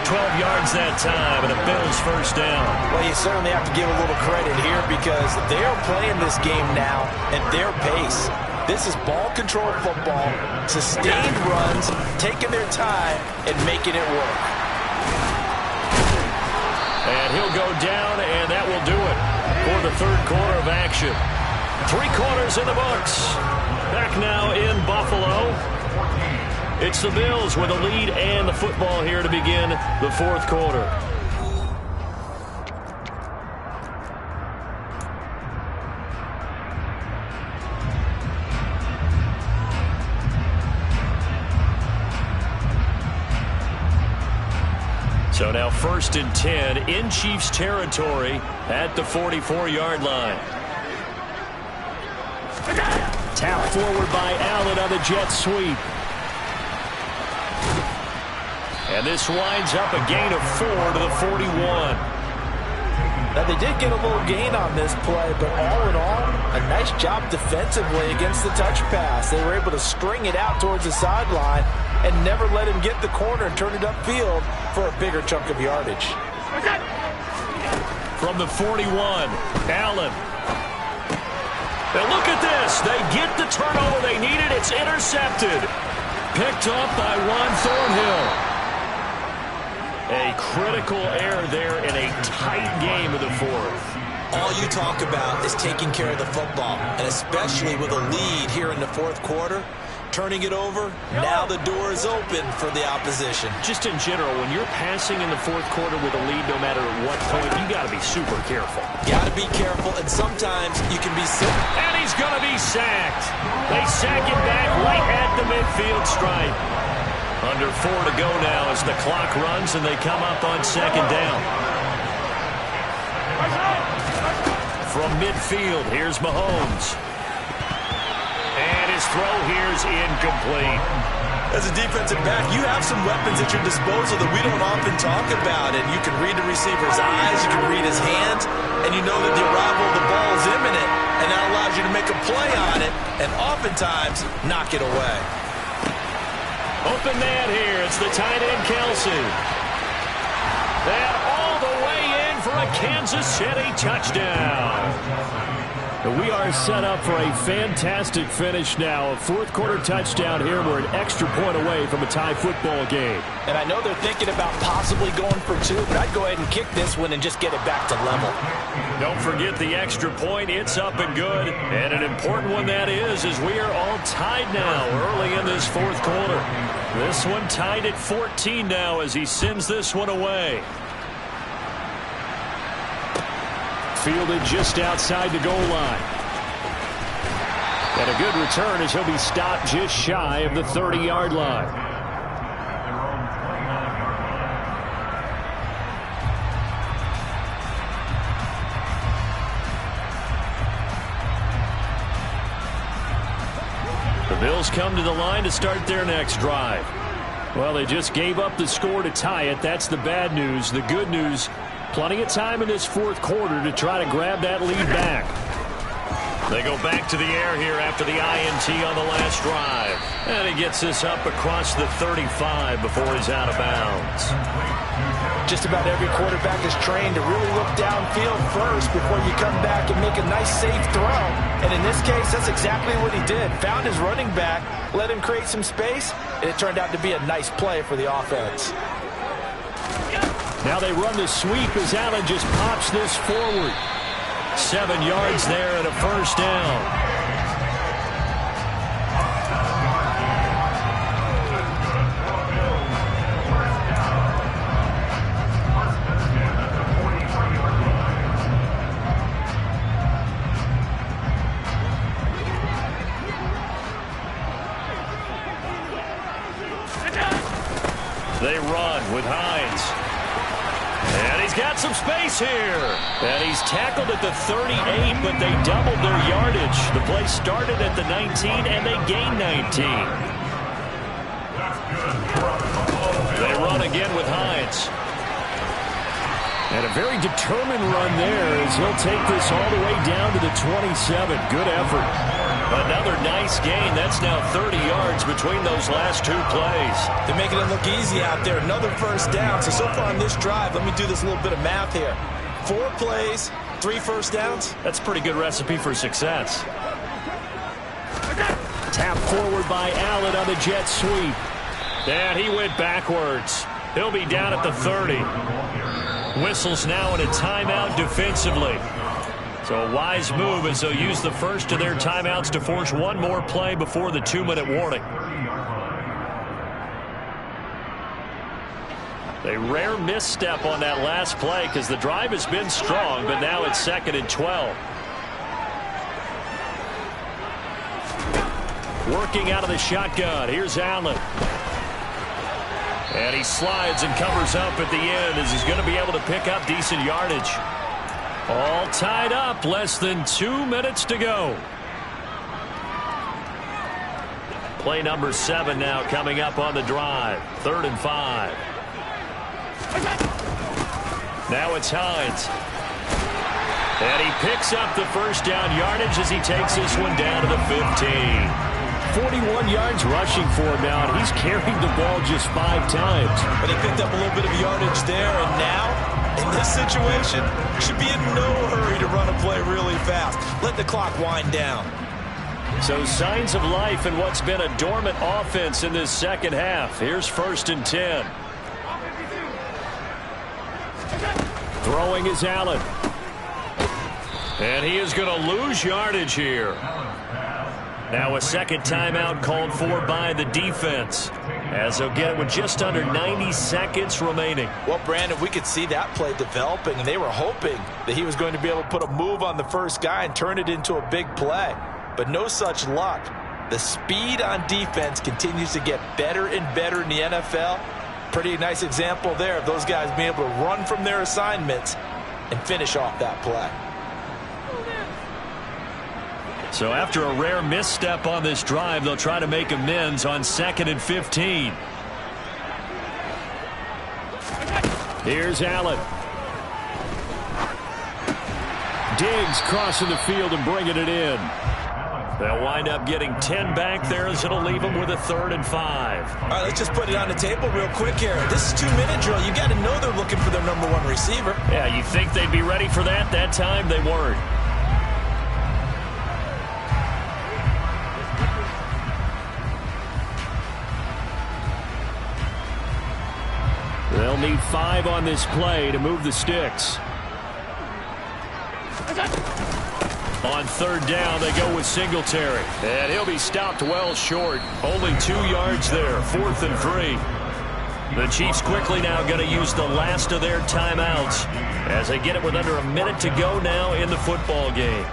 12 yards that time, and a Bills 1st down. Well, you certainly have to give a little credit here because they're playing this game now at their pace. This is ball control football, sustained runs, taking their time and making it work. And he'll go down, and that will do it for the 3rd quarter of action. 3 quarters in the books. Back now in Buffalo. It's the Bills with a lead and the football here to begin the 4th quarter. So now 1st and 10 in Chiefs territory at the 44-yard line. Tap forward by Allen on the jet sweep. And this winds up a gain of 4 to the 41. Now, they did get a little gain on this play, but all in all, a nice job defensively against the touch pass. They were able to string it out towards the sideline and never let him get the corner and turn it upfield for a bigger chunk of yardage. From the 41, Allen. Now look at this. They get the turnover they needed. It's intercepted. Picked up by Juan Thornhill. A critical error there in a tight game of the 4th. All you talk about is taking care of the football, and especially with a lead here in the 4th quarter, turning it over, now the door is open for the opposition. Just in general, when you're passing in the 4th quarter with a lead, no matter at what point, you got to be super careful. Got to be careful, and sometimes you can be sick. And he's going to be sacked. They sack him back right at the midfield stripe. Under 4 to go now as the clock runs and they come up on 2nd down. From midfield, here's Mahomes. And his throw here's incomplete. As a defensive back, you have some weapons at your disposal that we don't often talk about. And you can read the receiver's eyes, you can read his hands, and you know that the arrival of the ball is imminent. And that allows you to make a play on it and oftentimes knock it away. Open man here. It's the tight end, Kelsey. And all the way in for a Kansas City touchdown. We are set up for a fantastic finish now. A fourth-quarter touchdown here. We're an extra point away from a tie football game. And I know they're thinking about possibly going for two, but I'd go ahead and kick this one and just get it back to level. Don't forget the extra point. It's up and good. And an important one that is, as we are all tied now early in this fourth quarter. This one tied at 14 now as he sends this one away. Fielded just outside the goal line. And a good return as he'll be stopped just shy of the 30-yard line. The Bills come to the line to start their next drive. Well, they just gave up the score to tie it. That's the bad news. The good news, plenty of time in this fourth quarter to try to grab that lead back. They go back to the air here after the INT on the last drive. And he gets this up across the 35 before he's out of bounds. Just about every quarterback is trained to really look downfield first before you come back and make a nice, safe throw. And in this case, that's exactly what he did. Found his running back, let him create some space, and it turned out to be a nice play for the offense. Now they run the sweep as Allen just pops this forward. 7 yards there and a first down. They run with Hines. And he's got some space here. And he's tackled at the 38, but they doubled their yardage. The play started at the 19, and they gained 19. They run again with Hines. And a very determined run there as he'll take this all the way down to the 27. Good effort. Another nice gain. That's now 30 yards between those last two plays. They're making it look easy out there. Another first down. So far on this drive, let me do this little bit of math here. 4 plays, 3 first downs. That's a pretty good recipe for success. Tap forward by Allen on the jet sweep. And he went backwards. He'll be down at the 30. Whistles now in a timeout defensively. So a wise move as they'll use the first of their timeouts to force one more play before the 2-minute warning. A rare misstep on that last play because the drive has been strong, but now it's 2nd and 12. Working out of the shotgun. Here's Allen. And he slides and covers up at the end as he's going to be able to pick up decent yardage. All tied up, less than 2 minutes to go. Play number 7 now coming up on the drive. 3rd and 5. Now it's Hines. And he picks up the first down yardage as he takes this one down to the 15. 41 yards rushing for him now, and he's carried the ball just 5 times. But he picked up a little bit of yardage there, and now, in this situation, should be in no hurry to run a play really fast. Let the clock wind down. So signs of life in what's been a dormant offense in this second half. Here's 1st and 10. Throwing is Allen. And he is going to lose yardage here. Now a second timeout called for by the defense, as they'll get it with just under 90 seconds remaining. Well, Brandon, we could see that play developing, and they were hoping that he was going to be able to put a move on the first guy and turn it into a big play. But no such luck. The speed on defense continues to get better and better in the NFL. Pretty nice example there of those guys being able to run from their assignments and finish off that play. So after a rare misstep on this drive, they'll try to make amends on 2nd and 15. Here's Allen. Diggs crossing the field and bringing it in. They'll wind up getting 10 back there as it'll leave them with a 3rd and 5. All right, let's just put it on the table real quick here. This is 2-minute drill. You got to know they're looking for their number 1 receiver. Yeah, you think they'd be ready for that? That time they weren't. They'll need 5 on this play to move the sticks. On 3rd down, they go with Singletary. And he'll be stopped well short. Only 2 yards there, 4th and 3. The Chiefs quickly now going to use the last of their timeouts as they get it with under a minute to go now in the football game.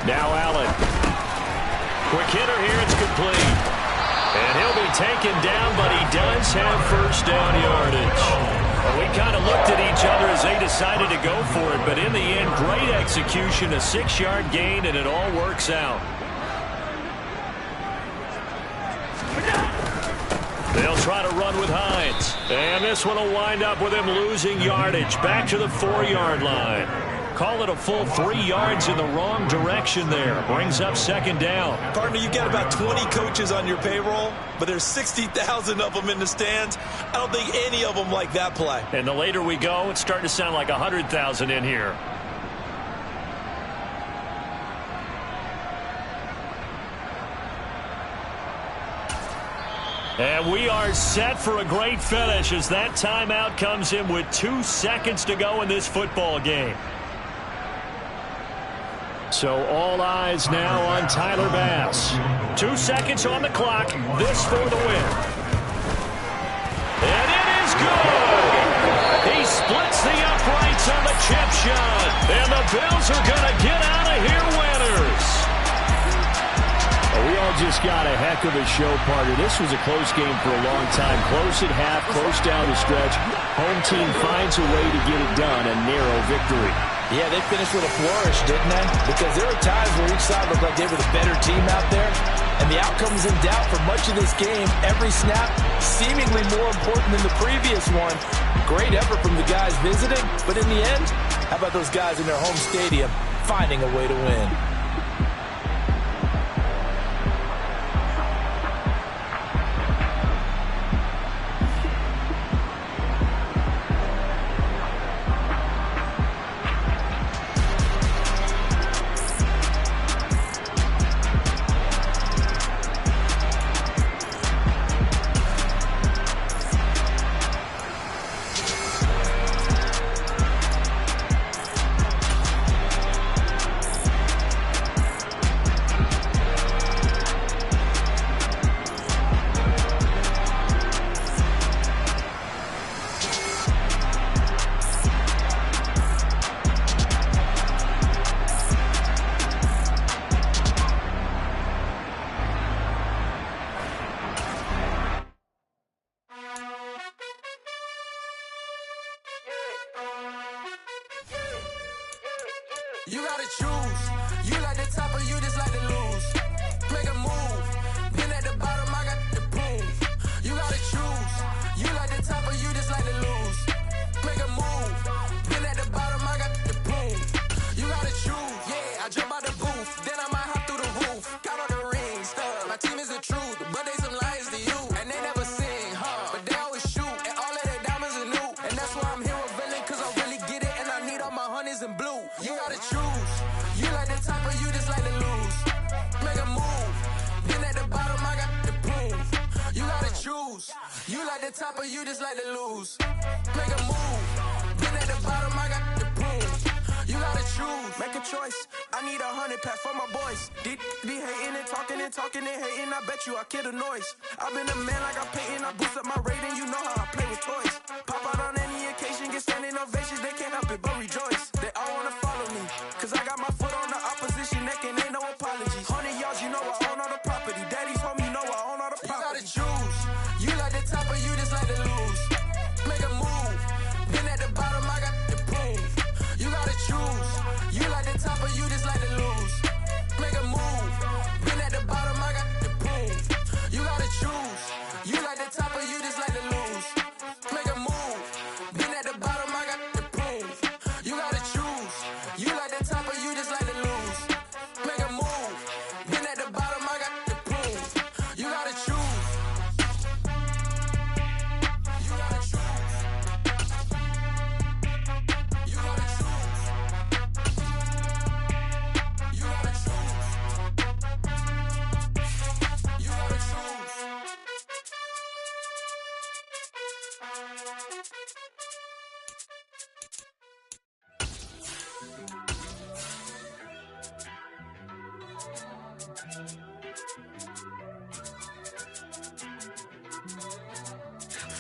Now Allen. Quick hitter here. It's complete. And he'll be taken down, but he does have 1st down yardage. Well, we kind of looked at each other as they decided to go for it, but in the end, great execution, a 6-yard gain, and it all works out. They'll try to run with Hines. And this one will wind up with him losing yardage back to the 4-yard line. Call it a full 3 yards in the wrong direction there. Brings up 2nd down. Partner, you got about 20 coaches on your payroll, but there's 60,000 of them in the stands. I don't think any of them like that play. And the later we go, it's starting to sound like 100,000 in here. And we are set for a great finish as that timeout comes in with 2 seconds to go in this football game. So all eyes now on Tyler Bass. 2 seconds on the clock. This for the win. And it is good. He splits the uprights on the chip shot. And the Bills are going to get out of here winners. We all just got a heck of a show, partner. This was a close game for a long time. Close at half, close down the stretch. Home team finds a way to get it done. A narrow victory. Yeah, they finished with a flourish, didn't they? Because there were times where each side looked like they were the better team out there. And the outcome was in doubt for much of this game. Every snap seemingly more important than the previous one. Great effort from the guys visiting. But in the end, how about those guys in their home stadium finding a way to win? You gotta choose. You like the top or you just like to lose. Make a move. Been at the bottom, I got the boom. You gotta choose. You like the top or you just like to lose. Make a move. Been at the bottom, I got the boom. You gotta choose. Yeah, I jump out the booth. Then I might hop through the roof. Got all the rings, stuff. My team is the truth, but they some liars to you. And they never sing, but they always shoot. And all of their diamonds are new. And that's why I'm here with villain, cause I really get it. And I need all my honeys in blue. You gotta choose. You like the top or you just like to lose. Make a move. Been at the bottom, I got the boom. You gotta choose. You like the top or you just like to lose. Make a move. Been at the bottom, I got the boom. You gotta choose. Make a choice. I need 100 pack for my boys. Deep be hating and talking and hating. I bet you I kill the noise. I've been a man like I'm Peyton. I boost up my rating. You know how I play with toys. Pop out on any occasion, get standing ovations. They can't help it but rejoice. They all wanna follow me, cause I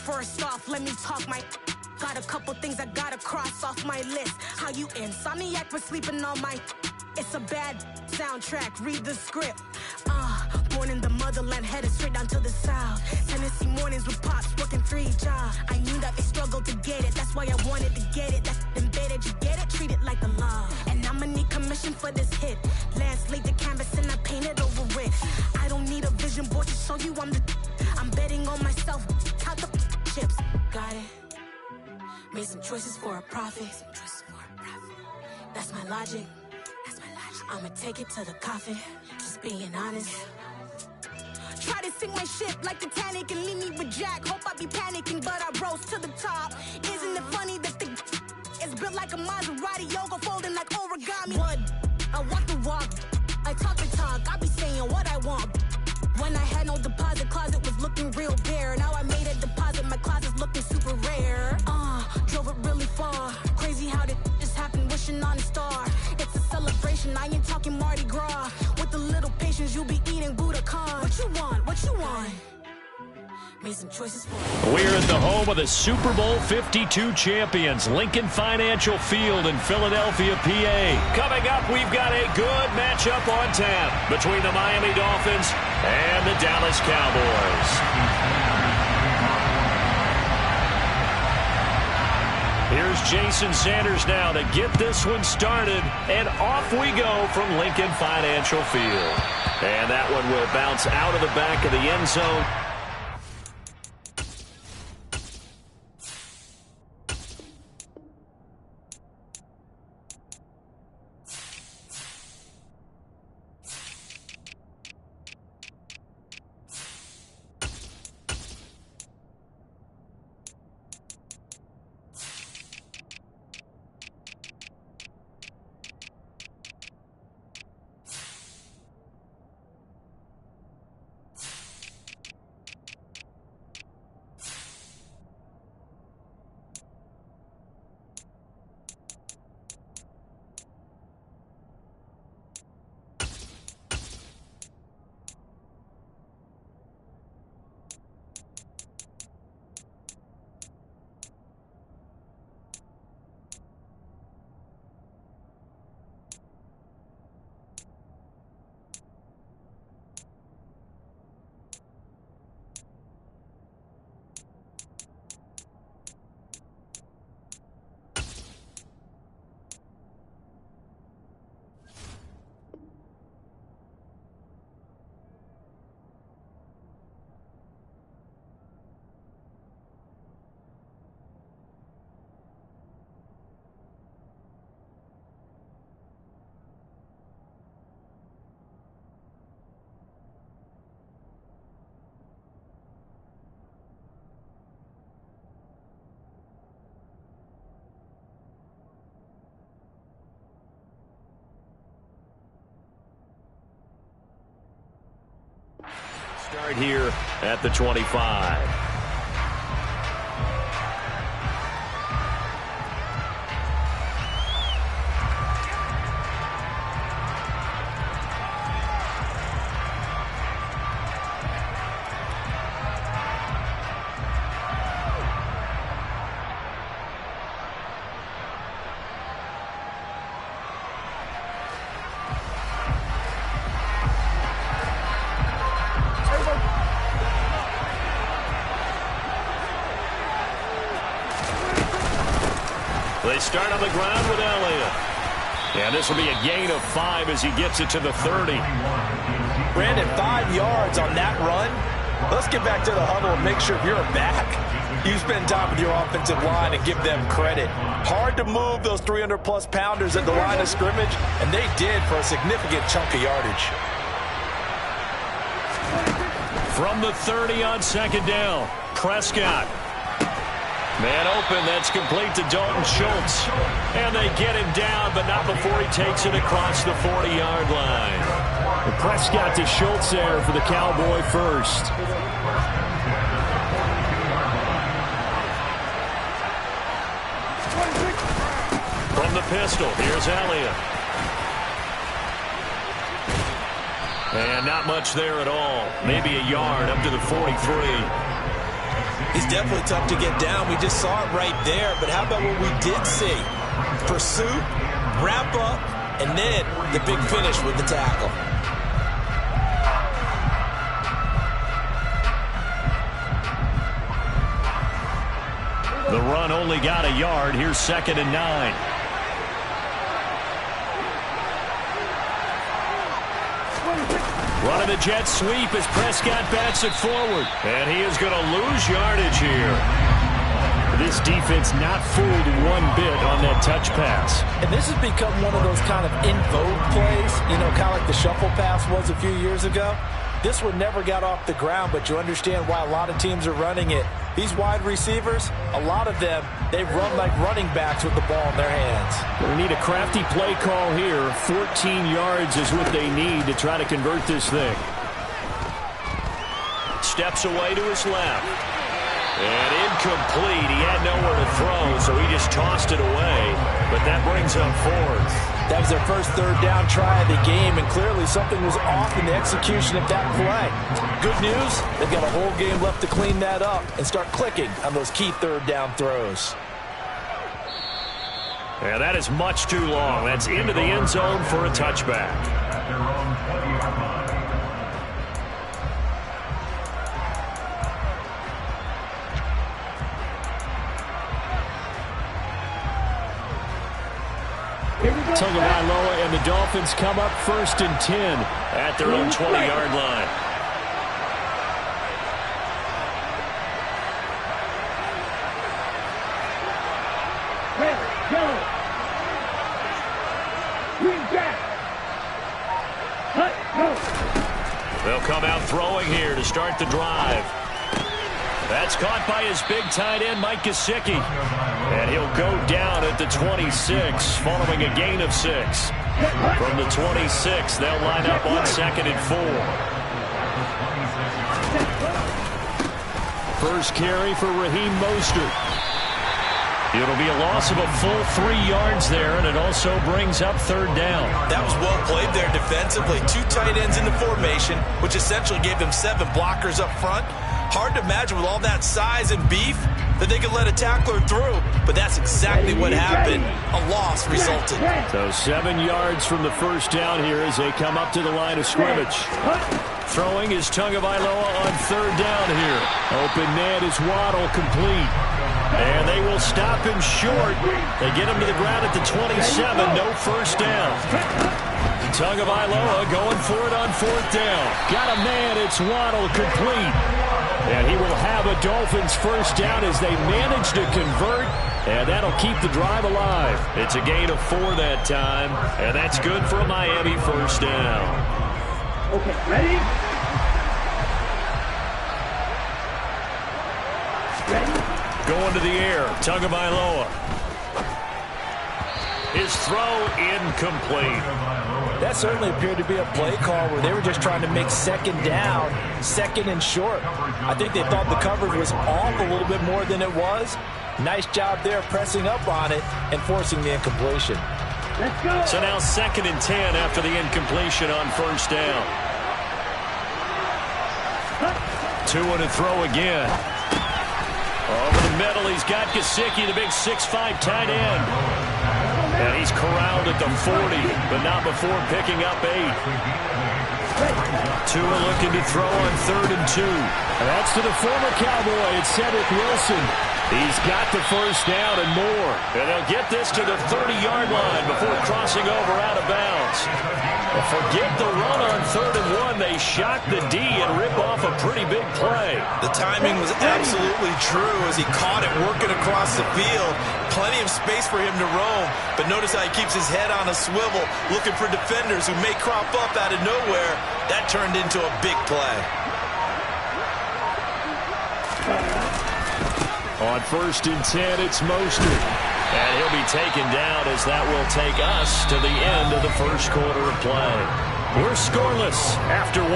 First off, let me talk my. Got a couple things I gotta cross off my list. How you insomniac for sleeping on my. It's a bad soundtrack, read the script. Born in the motherland, headed straight down to the south. Tennessee mornings with pops, working 3 jobs. I knew that they struggled to get it, that's why I wanted to get it. That's embedded, you get it? Treat it like the law. And I'ma need commission for this hit. Lance laid the canvas and I painted over it. I don't need a vision board to show you I'm betting on myself, count the chips. Got it. Made some choices for a profit. That's my logic. I'ma take it to the coffin. Just being honest. Try to sink my ship like Titanic and leave me with Jack. Hope I be panicking, but I rose to the top. Isn't it funny that the is built like a Maserati, yoga folding like origami? What? I walk the walk. I talk the talk. I be saying what I want. When I had no deposit, closet was looking real bare. Now I made a deposit, my closet's looking super rare. Drove it really far. Crazy how did just happen, wishing on a star. It's a celebration, I ain't talking Mardi Gras. With a little patience, you'll be eating Budokan. What you want? What you want? Made some choices for it. We're at the home of the Super Bowl 52 champions, Lincoln Financial Field in Philadelphia, PA. Coming up, we've got a good matchup on tap between the Miami Dolphins and the Dallas Cowboys. Here's Jason Sanders now to get this one started, and off we go from Lincoln Financial Field. And that one will bounce out of the back of the end zone. Start here at the 25. They start on the ground with Elliott. And this will be a gain of 5 as he gets it to the 30. Brandon, 5 yards on that run. Let's get back to the huddle and make sure you're back. You spend time with your offensive line and give them credit. Hard to move those 300-plus pounders at the line of scrimmage, and they did for a significant chunk of yardage. From the 30 on second down, Prescott. Man open, that's complete to Dalton Schultz. And they get him down, but not before he takes it across the 40-yard line. And Prescott to Schultz there for the Cowboy first. From the pistol, here's Elliott. And not much there at all. Maybe a yard up to the 43. He's definitely tough to get down. We just saw it right there. But how about what we did see? Pursuit, wrap up, and then the big finish with the tackle. The run only got a yard. Here's 2nd and 9. Running the jet sweep as Prescott bats it forward. And he is going to lose yardage here. This defense not fooled one bit on that touch pass. And this has become one of those kind of in vogue plays, you know, kind of like the shuffle pass was a few years ago. This one never got off the ground, but you understand why a lot of teams are running it. These wide receivers, a lot of them, they run like running backs with the ball in their hands. They need a crafty play call here. 14 yards is what they need to try to convert this thing. Steps away to his left. And incomplete. He had nowhere to throw, so he just tossed it away. But that brings up 4th. That was their first 3rd down try of the game, and clearly something was off in the execution of that play. Good news, they've got a whole game left to clean that up and start clicking on those key 3rd down throws. Yeah, that is much too long. That's into the end zone for a touchback. At their own 20-yard line. Tagovailoa and the Dolphins come up 1st and 10 at their own 20-yard line. They'll come out throwing here to start the drive. That's caught by his big tight end, Mike Gesicki. And he'll go down at the 26, following a gain of 6. From the 26, they'll line up on 2nd and 4. First carry for Raheem Mostert. It'll be a loss of a full 3 yards there, and it also brings up 3rd down. That was well played there defensively. 2 tight ends in the formation, which essentially gave them 7 blockers up front. Hard to imagine with all that size and beef that they could let a tackler through, but that's exactly what happened. A loss resulted. So 7 yards from the first down here as they come up to the line of scrimmage. Throwing is Tagovailoa on 3rd down here. Open man is Waddle, complete. And they will stop him short. They get him to the ground at the 27. No first down. Tagovailoa going for it on 4th down. Got a man. It's Waddle, complete. And he will have a Dolphins first down as they manage to convert. And that'll keep the drive alive. It's a gain of 4 that time. And that's good for a Miami first down. Okay, ready? Going to the air, Tagovailoa. His throw incomplete. That certainly appeared to be a play call where they were just trying to make 2nd down, 2nd and short. I think they thought the coverage was off a little bit more than it was. Nice job there pressing up on it and forcing the incompletion. Let's go. So now 2nd and 10 after the incompletion on first down. 2 and a throw again. Over the middle, he's got Gesicki, the big 6'5" tight end. And he's corralled at the 40, but not before picking up 8. Tua looking to throw on 3rd and 2. And that's to the former Cowboy. It's Cedric Wilson. He's got the first down and more. And they'll get this to the 30-yard line before crossing over out of bounds. Well, forget the run on 3rd and 1. They shock the D and rip off a pretty big play. The timing was absolutely true as he caught it working across the field. Plenty of space for him to roam. But notice how he keeps his head on a swivel, looking for defenders who may crop up out of nowhere. That turned into a big play. On 1st and 10, it's Mostert. And he'll be taken down as that will take us to the end of the first quarter of play. We're scoreless after 1.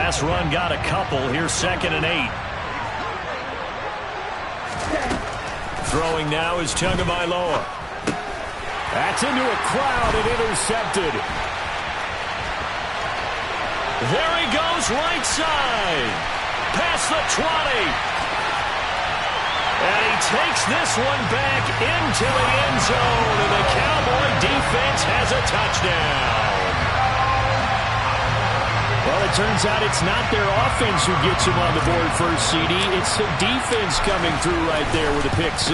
last run got a couple. Here's 2nd and 8. Throwing now is Tagovailoa. That's into a crowd and intercepted. There he goes, right side. Past the 20. And he takes this one back into the end zone. And the Cowboy defense has a touchdown. Well, it turns out it's not their offense who gets him on the board first, CD. It's the defense coming through right there with a pick 6.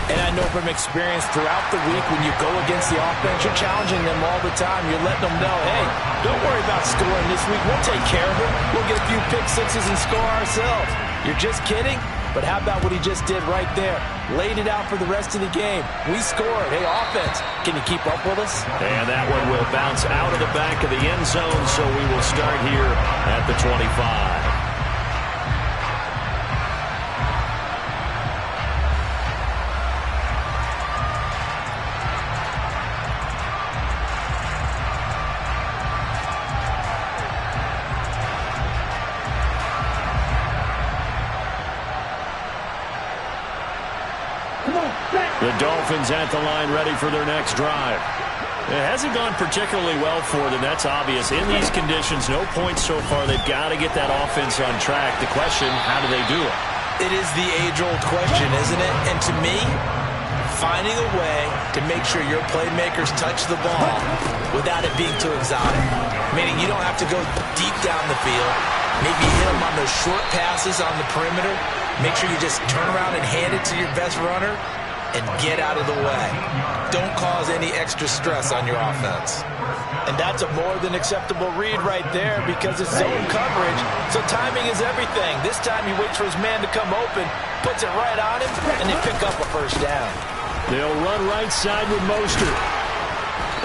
And I know from experience throughout the week when you go against the offense, you're challenging them all the time. You're letting them know, hey, don't worry about scoring this week. We'll take care of it. We'll get a few pick 6s and score ourselves. You're just kidding? But how about what he just did right there? Laid it out for the rest of the game. We scored. Hey, offense, can you keep up with us? And that one will bounce out of the back of the end zone, so we will start here at the 25. The Dolphins at the line ready for their next drive. It hasn't gone particularly well for them. That's obvious. In these conditions, no points so far. They've got to get that offense on track. The question, how do they do it? It is the age-old question, isn't it? And to me, finding a way to make sure your playmakers touch the ball without it being too exotic. Meaning you don't have to go deep down the field. Maybe hit them on those short passes on the perimeter. Make sure you just turn around and hand it to your best runner and get out of the way. Don't cause any extra stress on your offense. And that's a more than acceptable read right there because it's zone coverage, so timing is everything. This time he waits for his man to come open, puts it right on him, and they pick up a first down. They'll run right side with Mostert.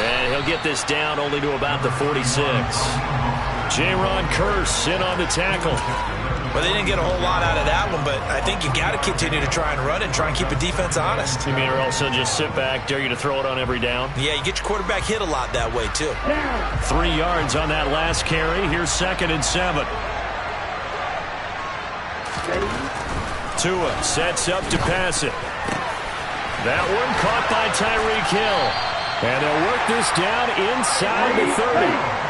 And he'll get this down only to about the 46. J-Ron Kearse in on the tackle. Well, they didn't get a whole lot out of that one, but I think you got to continue to try and run it and try and keep a defense honest. You mean or also just sit back, dare you to throw it on every down? Yeah, you get your quarterback hit a lot that way, too. 3 yards on that last carry. Here's 2nd and 7. Tua sets up to pass it. That one caught by Tyreek Hill. And they'll work this down inside the 30.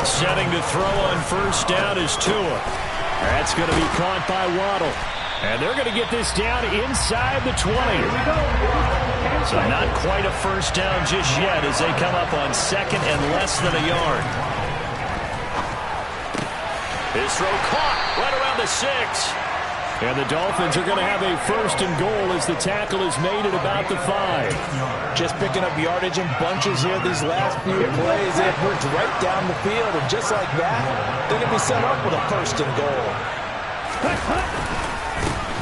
Setting to throw on first down is Tua. That's going to be caught by Waddle. And they're going to get this down inside the 20. So not quite a first down just yet as they come up on 2nd and less than a yard. His throw caught right around the 6. And the Dolphins are going to have a 1st and goal as the tackle is made at about the 5. Just picking up yardage in bunches here these last few plays. They've worked right down the field, and just like that, they're going to be set up with a 1st and goal.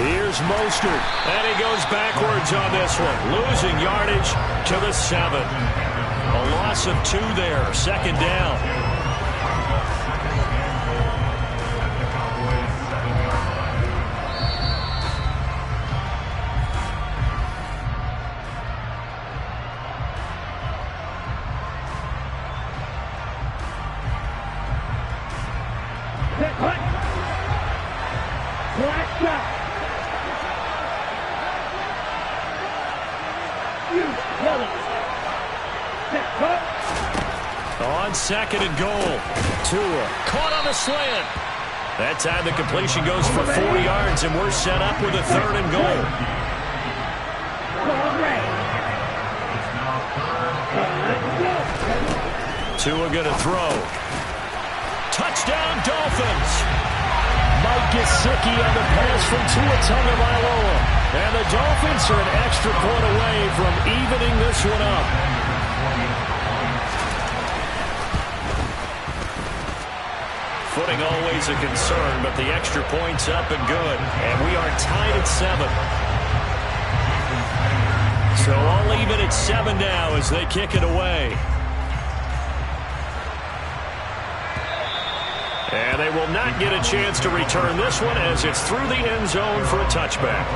Here's Mostert, and he goes backwards on this one, losing yardage to the 7. A loss of 2 there, 2nd down. On 2nd and goal, Tua caught on the slant. That time the completion goes for 4 yards, and we're set up with a 3rd and goal. Tua going to throw. Touchdown, Dolphins! Mike Gesicki on the pass from Tua Tagovailoa. And the Dolphins are an extra point away from evening this one up. Footing always a concern, but the extra point's up and good. And we are tied at 7. So I'll leave it at 7 now as they kick it away. And they will not get a chance to return this one as it's through the end zone for a touchback.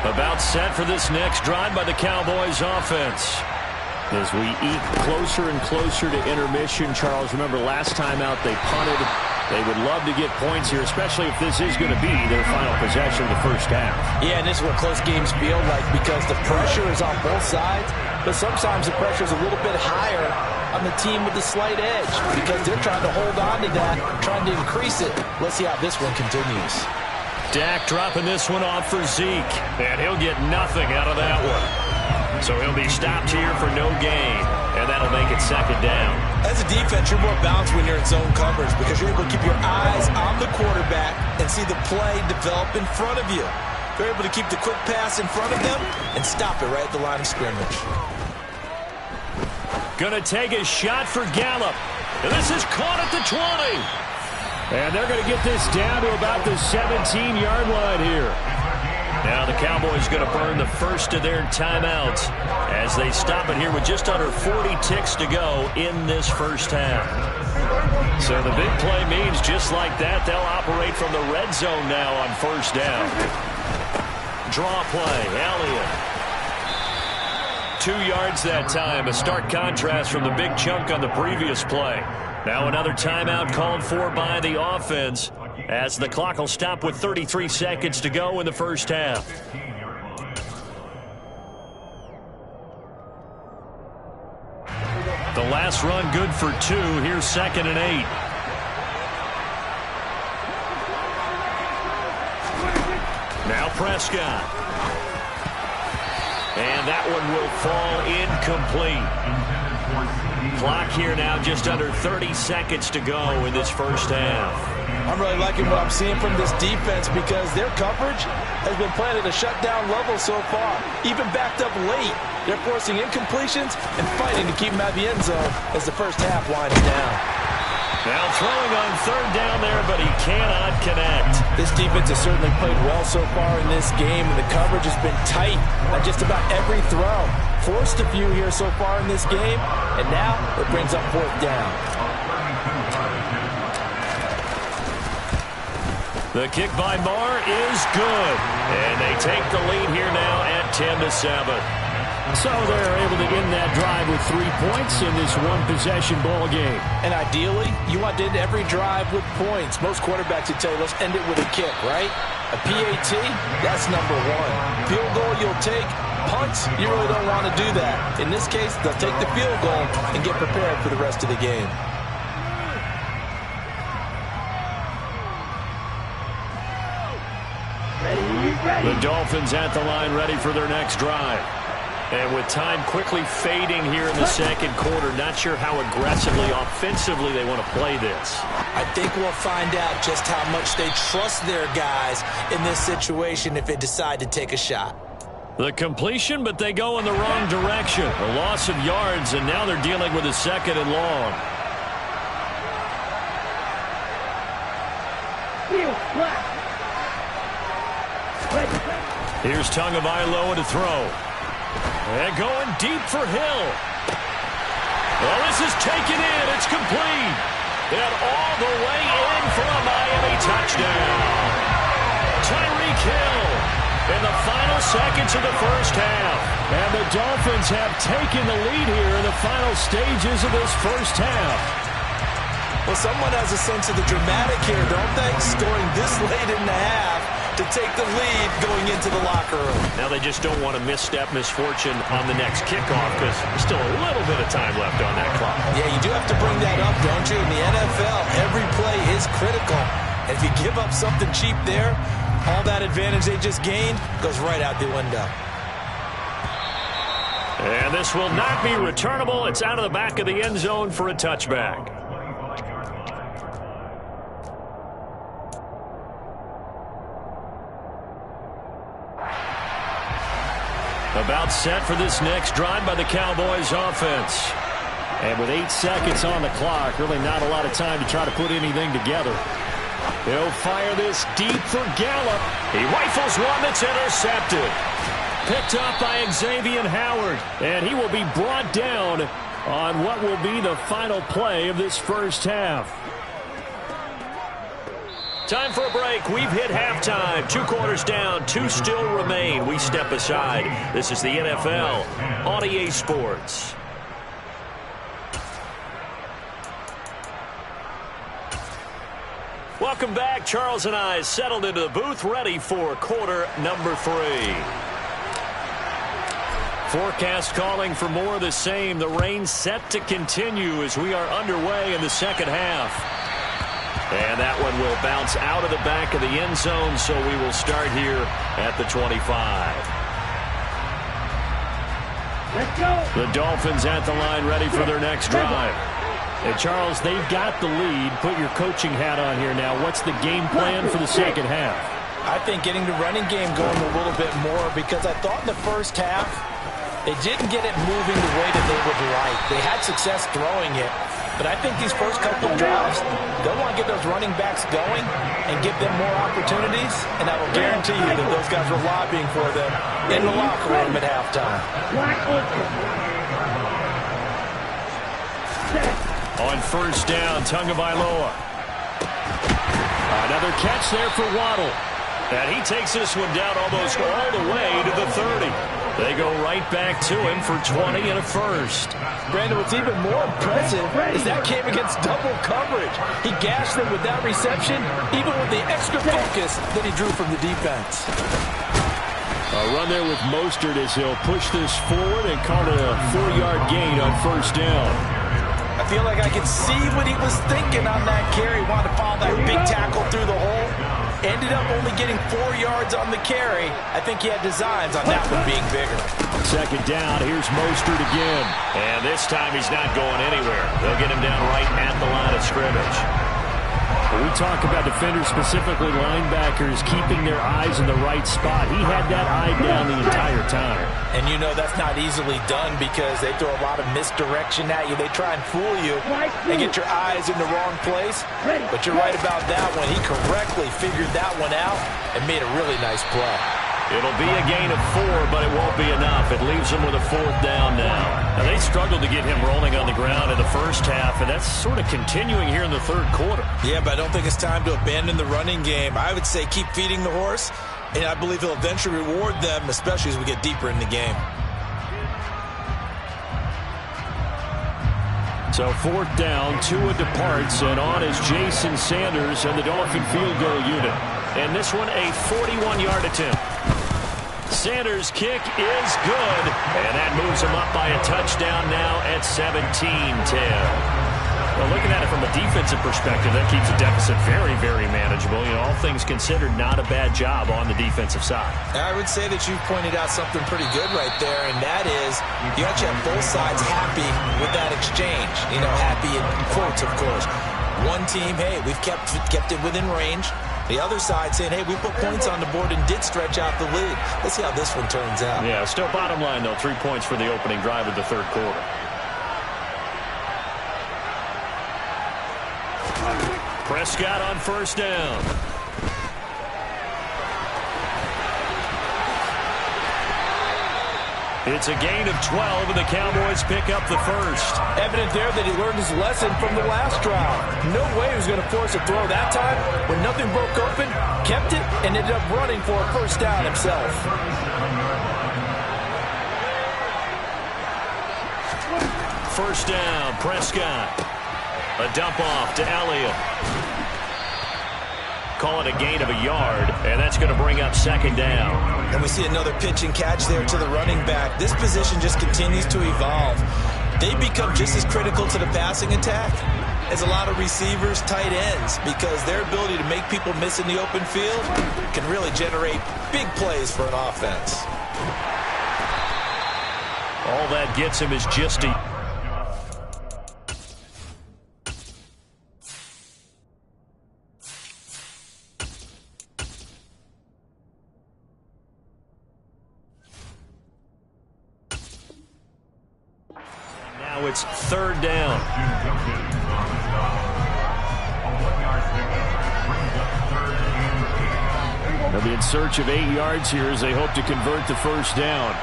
About set for this next drive by the Cowboys offense. As we eke closer and closer to intermission, Charles, remember last time out they punted. They would love to get points here, especially if this is going to be their final possession of the first half. Yeah, and this is what close games feel like because the pressure is on both sides, but sometimes the pressure is a little bit higher on the team with the slight edge because they're trying to hold on to that, trying to increase it. Let's see how this one continues. Dak dropping this one off for Zeke, and he'll get nothing out of that one. So he'll be stopped here for no gain, and that'll make it second down. As a defense, you're more balanced when you're in zone coverage because you're able to keep your eyes on the quarterback and see the play develop in front of you. You're able to keep the quick pass in front of them and stop it right at the line of scrimmage. Going to take a shot for Gallup. And this is caught at the 20. And they're going to get this down to about the 17-yard line here. Now the Cowboys going to burn the first of their timeouts as they stop it here with just under 40 ticks to go in this first half. So the big play means just like that, they'll operate from the red zone now on first down. Draw play, Elliott. 2 yards that time, a stark contrast from the big chunk on the previous play. Now another timeout called for by the offense as the clock will stop with 33 seconds to go in the first half. The last run good for 2. Here's 2nd and 8. Now Prescott. And that one will fall incomplete. Clock here now just under 30 seconds to go in this first half. I'm really liking what I'm seeing from this defense because their coverage has been playing at a shutdown level so far. Even backed up late, they're forcing incompletions and fighting to keep them out of the end zone as the first half winds down. Now throwing on third down there, but he cannot connect. This defense has certainly played well so far in this game, and the coverage has been tight on just about every throw. Forced a few here so far in this game, and now it brings up fourth down. The kick by Marr is good, and they take the lead here now at 10-7. So they're able to end that drive with 3 points in this one-possession ball game. And ideally, you want to end every drive with points. Most quarterbacks would tell you, let's end it with a kick, right? A PAT, that's number 1. Field goal you'll take. Punts, you really don't want to do that. In this case, they'll take the field goal and get prepared for the rest of the game. The Dolphins at the line ready for their next drive. And with time quickly fading here in the second quarter, not sure how aggressively, offensively they want to play this. I think we'll find out just how much they trust their guys in this situation if they decide to take a shot. The completion, but they go in the wrong direction. A loss of yards, and now they're dealing with a 2nd and long. Here's Tagovailoa to throw. And going deep for Hill. Well, this is taken in. It's complete. And all the way in for a Miami touchdown. Tyreek Hill in the final seconds of the first half. And the Dolphins have taken the lead here in the final stages of this first half. Well, someone has a sense of the dramatic here, don't they? Scoring this late in the half to take the lead going into the locker room. Now they just don't want to misstep misfortune on the next kickoff because there's still a little bit of time left on that clock. Yeah, you do have to bring that up, don't you? In the NFL, every play is critical. And if you give up something cheap there, all that advantage they just gained goes right out the window. And this will not be returnable. It's out of the back of the end zone for a touchback. About set for this next drive by the Cowboys offense. And with 8 seconds on the clock, really not a lot of time to try to put anything together. He'll fire this deep for Gallup. He rifles one that's intercepted. Picked up by Xavier Howard. And he will be brought down on what will be the final play of this first half. Time for a break. We've hit halftime. 2 quarters down. 2 still remain. We step aside. This is the NFL on EA Sports. Welcome back. Charles and I settled into the booth, ready for quarter number 3. Forecast calling for more of the same. The rain set to continue as we are underway in the second half. And that one will bounce out of the back of the end zone, so we will start here at the 25. Let's go. The Dolphins at the line, ready for their next drive. And Charles, they've got the lead. Put your coaching hat on here now. What's the game plan for the second half? I think getting the running game going a little bit more, because I thought in the first half they didn't get it moving the way that they would like. They had success throwing it, but I think these first couple of drives, they'll want to get those running backs going and give them more opportunities, and I will guarantee you that those guys were lobbying for them in the locker room at halftime. On first down, Tagovailoa. Another catch there for Waddle. And he takes this one down almost all the way to the 30. They go right back to him for 20 and a first. Brandon, what's even more impressive is that came against double coverage. He gashed them with that reception, even with the extra focus that he drew from the defense. A run there with Mostert as he'll push this forward and call it a 4-yard gain on first down. I feel like I could see what he was thinking on that carry. Wanted to follow that big tackle through the hole. Ended up only getting 4 yards on the carry. I think he had designs on that one being bigger. Second down, here's Mostert again. And this time he's not going anywhere. They'll get him down right at the line of scrimmage. When we talk about defenders, specifically linebackers, keeping their eyes in the right spot, he had that eye down the entire time. And you know that's not easily done because they throw a lot of misdirection at you. They try and fool you and get your eyes in the wrong place. But you're right about that one. He correctly figured that one out and made a really nice play. It'll be a gain of 4, but it won't be enough. It leaves them with a 4th down now. Now, they struggled to get him rolling on the ground in the first half, and that's sort of continuing here in the third quarter. Yeah, but I don't think it's time to abandon the running game. I would say keep feeding the horse, and I believe he'll eventually reward them, especially as we get deeper in the game. So 4th down, Tua departs, and on is Jason Sanders and the Dolphin field goal unit. And this one a 41-yard attempt. Sanders' kick is good, and that moves him up by a touchdown now at 17-10. Well, looking at it from a defensive perspective, that keeps the deficit very, very manageable. You know, all things considered, not a bad job on the defensive side. I would say that you've pointed out something pretty good right there, and that is you actually have both sides happy with that exchange. You know, happy in quotes, of course. One team, hey, we've kept it within range. The other side saying, hey, we put points on the board and did stretch out the lead. Let's see how this one turns out. Yeah, still bottom line, though, 3 points for the opening drive of the third quarter. Prescott on first down. It's a gain of 12, and the Cowboys pick up the first. Evident there that he learned his lesson from the last drive. No way he was going to force a throw that time. When nothing broke open, kept it, and ended up running for a first down himself. First down, Prescott. A dump off to Elliott. Call it a gain of a yard, and that's going to bring up second down. And we see another pitch and catch there to the running back. This position just continues to evolve. They become just as critical to the passing attack as a lot of receivers, tight ends, because their ability to make people miss in the open field can really generate big plays for an offense. All that gets him is just a... Now it's third down. They'll be in search of 8 yards here as they hope to convert the first down.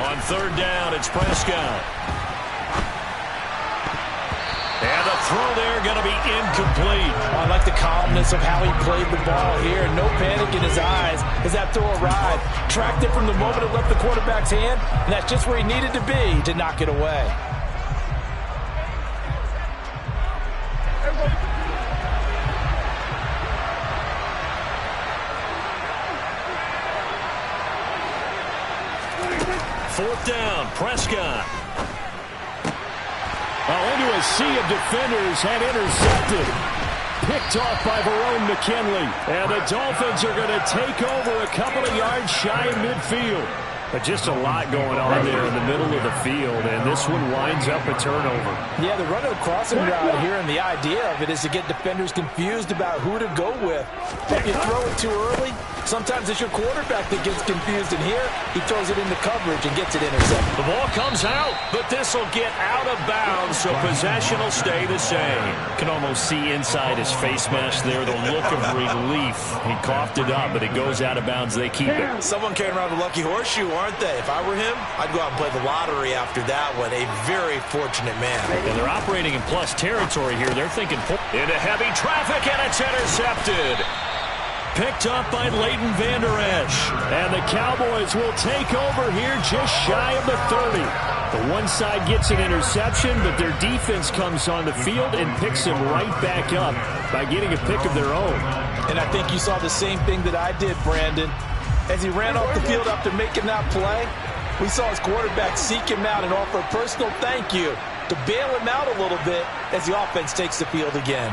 On third down, it's Prescott. And the throw there going to be incomplete. I like the calmness of how he played the ball here. No panic in his eyes as that throw arrived. Tracked it from the moment it left the quarterback's hand, and that's just where he needed to be to knock it away. Fourth down, Prescott. Into a sea of defenders and intercepted. Picked off by Verone McKinley. And the Dolphins are going to take over a couple of yards shy of midfield. But just a lot going on there in the middle of the field, and this one winds up a turnover. Yeah, they're running a crossing route here, and the idea of it is to get defenders confused about who to go with. If you throw it too early, sometimes it's your quarterback that gets confused, and here he throws it into coverage and gets it intercepted. The ball comes out, but this will get out of bounds, so possession will stay the same. Can almost see inside his face mask there, the look of relief. He coughed it up, but it goes out of bounds. They keep it. Someone carrying around a lucky horseshoe, aren't they? If I were him, I'd go out and play the lottery after that one. A very fortunate man. And they're operating in plus territory here. They're thinking into heavy traffic, and it's intercepted. Picked up by Leighton Vander Esch. And the Cowboys will take over here just shy of the 30. The one side gets an interception, but their defense comes on the field and picks him right back up by getting a pick of their own. And I think you saw the same thing that I did, Brandon. As he ran off the field after making that play, we saw his quarterback seek him out and offer a personal thank you to bail him out a little bit as the offense takes the field again.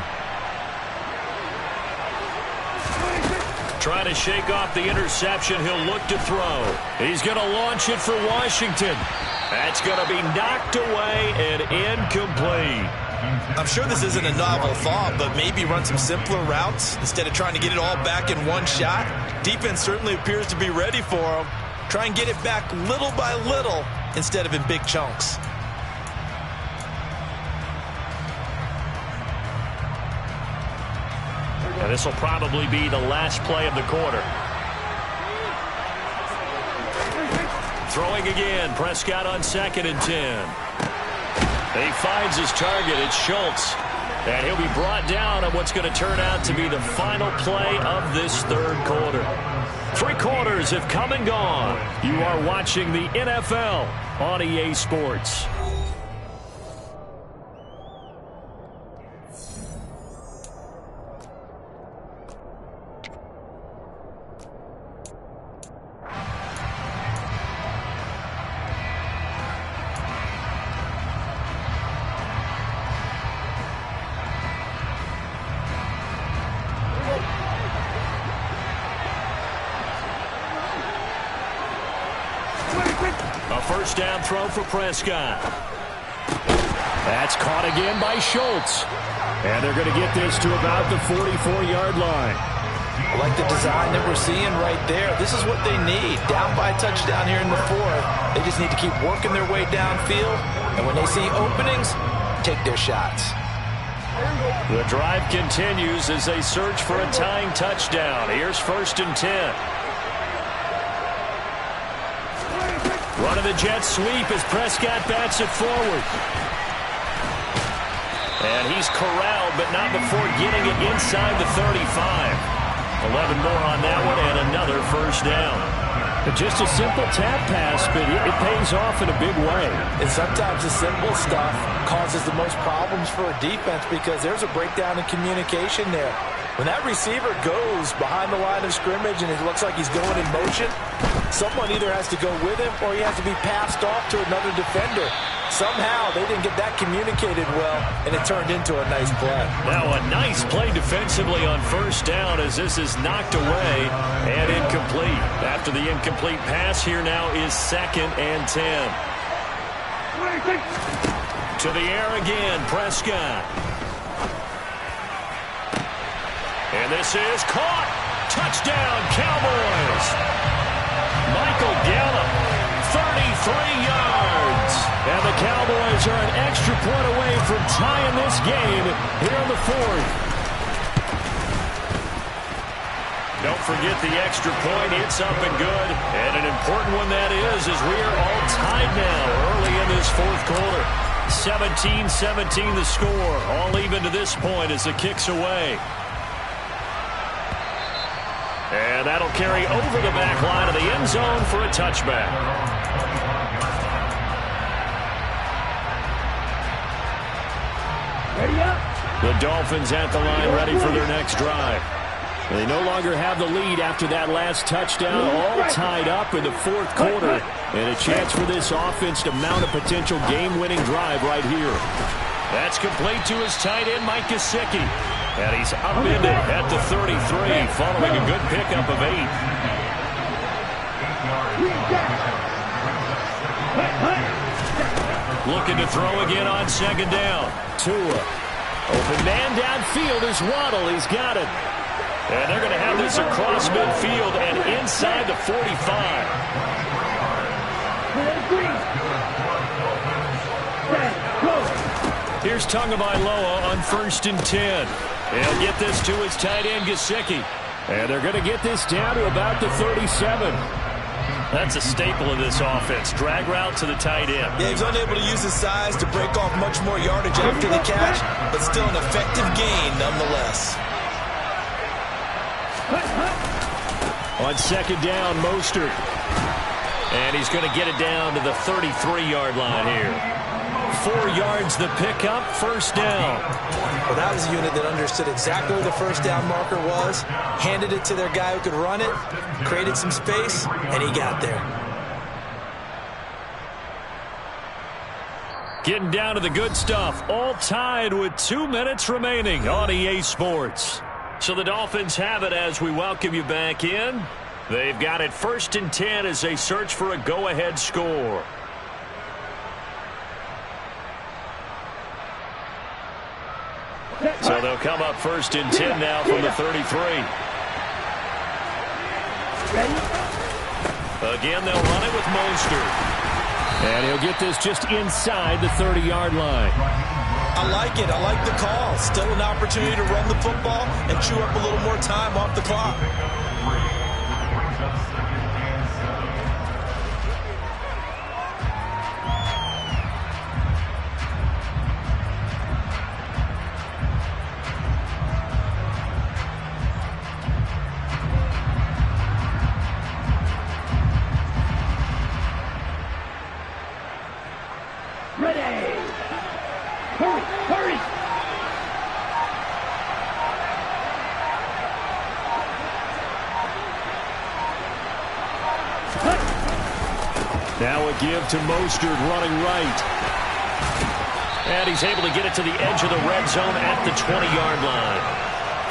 Trying to shake off the interception, he'll look to throw. He's going to launch it for Washington. That's going to be knocked away and incomplete. I'm sure this isn't a novel thought, but maybe run some simpler routes instead of trying to get it all back in one shot. Defense certainly appears to be ready for him. Try and get it back little by little instead of in big chunks. And this will probably be the last play of the quarter. Throwing again, Prescott on 2nd and 10. He finds his target, it's Schultz. And he'll be brought down on what's going to turn out to be the final play of this third quarter. 3 quarters have come and gone. You are watching the NFL on EA Sports. First down throw for Prescott. That's caught again by Schultz. And they're going to get this to about the 44-yard line. I like the design that we're seeing right there. This is what they need. Down by a touchdown here in the 4th. They just need to keep working their way downfield. And when they see openings, take their shots. The drive continues as they search for a tying touchdown. Here's 1st and 10. Running the jet sweep as Prescott bats it forward. And he's corralled, but not before getting it inside the 35. 11 more on that one, and another first down. But just a simple tap pass, but it pays off in a big way. And sometimes the simple stuff causes the most problems for a defense because there's a breakdown in communication there. When that receiver goes behind the line of scrimmage and it looks like he's going in motion, someone either has to go with him or he has to be passed off to another defender. Somehow they didn't get that communicated well, and it turned into a nice play. Now a nice play defensively on first down as this is knocked away and incomplete. After the incomplete pass, here now is 2nd and 10. To the air again, Prescott. And this is caught. Touchdown, Cowboys. Michael Gallup, 33 yards. And the Cowboys are an extra point away from tying this game here in the 4th. Don't forget the extra point. It's up and good. And an important one that is as we are all tied now early in this 4th quarter. 17-17 the score. All even to this point as the kick's away. And that'll carry over the back line of the end zone for a touchback. Ready up. The Dolphins at the line ready for their next drive. They no longer have the lead after that last touchdown, all tied up in the fourth quarter. And a chance for this offense to mount a potential game-winning drive right here. That's complete to his tight end, Mike Gesicki. And he's upended at the 33, following a good pickup of 8. Looking to throw again on second down. Tua. Open man downfield is Waddle. He's got it. And they're going to have this across midfield and inside the 45. Here's Tagovailoa on 1st and 10. He'll get this to his tight end, Gesicki. And they're going to get this down to about the 37. That's a staple of this offense. Drag route to the tight end. Yeah, he's unable to use his size to break off much more yardage after the catch, but still an effective gain nonetheless. On second down, Mostert. And he's going to get it down to the 33-yard line here. 4 yards the pickup, first down. Well, that was a unit that understood exactly where the first down marker was, handed it to their guy who could run it, created some space, and he got there. Getting down to the good stuff, all tied with 2 minutes remaining on EA Sports. So the Dolphins have it as we welcome you back in. They've got it 1st and 10 as they search for a go-ahead score. So they'll come up 1st and 10 now from the 33. Again, they'll run it with Mostert. And he'll get this just inside the 30-yard line. I like it. I like the call. Still an opportunity to run the football and chew up a little more time off the clock. Now a give to Mostert running right. And he's able to get it to the edge of the red zone at the 20-yard line.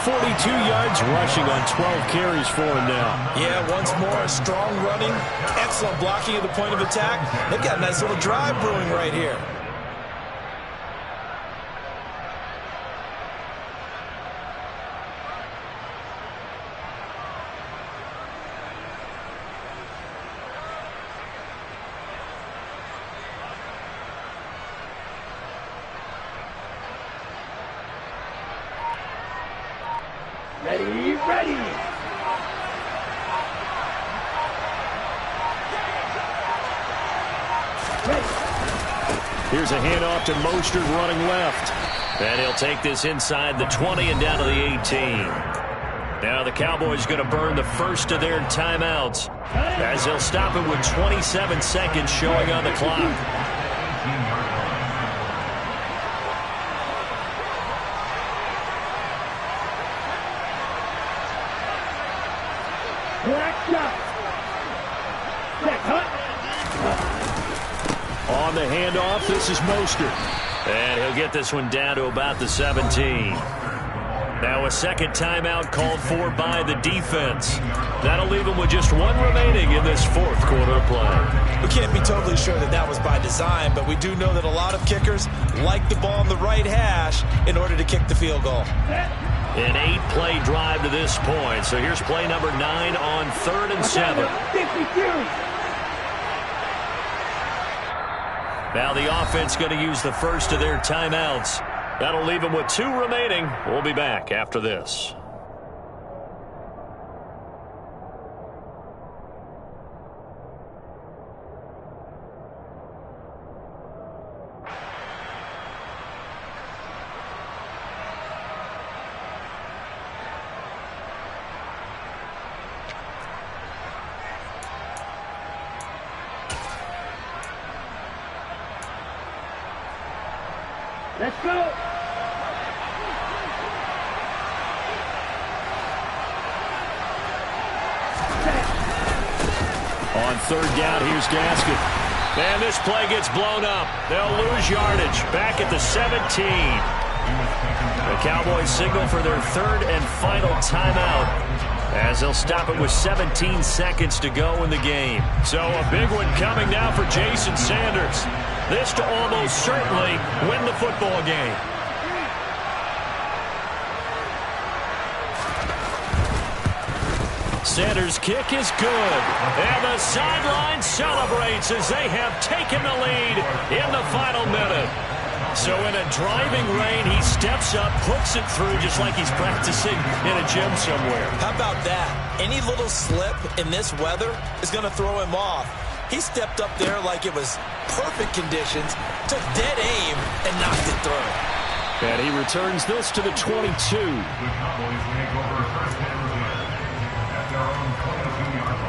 42 yards rushing on 12 carries for him now. Yeah, once more, strong running, excellent blocking at the point of attack. They've got a nice little drive brewing right here. Ready. Here's a handoff to Mostert running left. And he'll take this inside the 20 and down to the 18. Now the Cowboys going to burn the first of their timeouts as they'll stop it with 27 seconds showing on the clock. On the handoff, this is Mostert. And he'll get this one down to about the 17. Now a second timeout called for by the defense. That'll leave him with just 1 remaining in this fourth quarter of play. We can't be totally sure that that was by design, but we do know that a lot of kickers like the ball on the right hash in order to kick the field goal. An 8-play drive to this point. So here's play number 9 on 3rd and 7. Now the offense going to use the first of their timeouts. That'll leave them with 2 remaining. We'll be back after this. Let's go. On third down, here's Gaskin. And this play gets blown up. They'll lose yardage. Back at the 17. The Cowboys signal for their third and final timeout, as they'll stop it with 17 seconds to go in the game. So a big one coming now for Jason Sanders. This to almost certainly win the football game. Sanders' kick is good. And the sideline celebrates as they have taken the lead in the final minute. So in a driving rain, he steps up, hooks it through just like he's practicing in a gym somewhere. How about that? Any little slip in this weather is going to throw him off. He stepped up there like it was perfect conditions, took dead aim, and knocked it through. And he returns this to the 22. The Cowboys take over first and 10 at their own 22-yard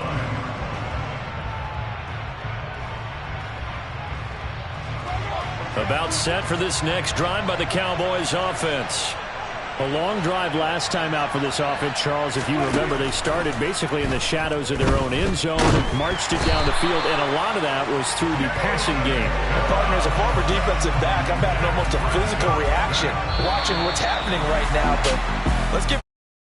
line. About set for this next drive by the Cowboys offense. A long drive last time out for this offense, Charles. If you remember, they started basically in the shadows of their own end zone, marched it down the field, and a lot of that was through the passing game. Partner, as a former defensive back, I'm having almost a physical reaction watching what's happening right now, but let's give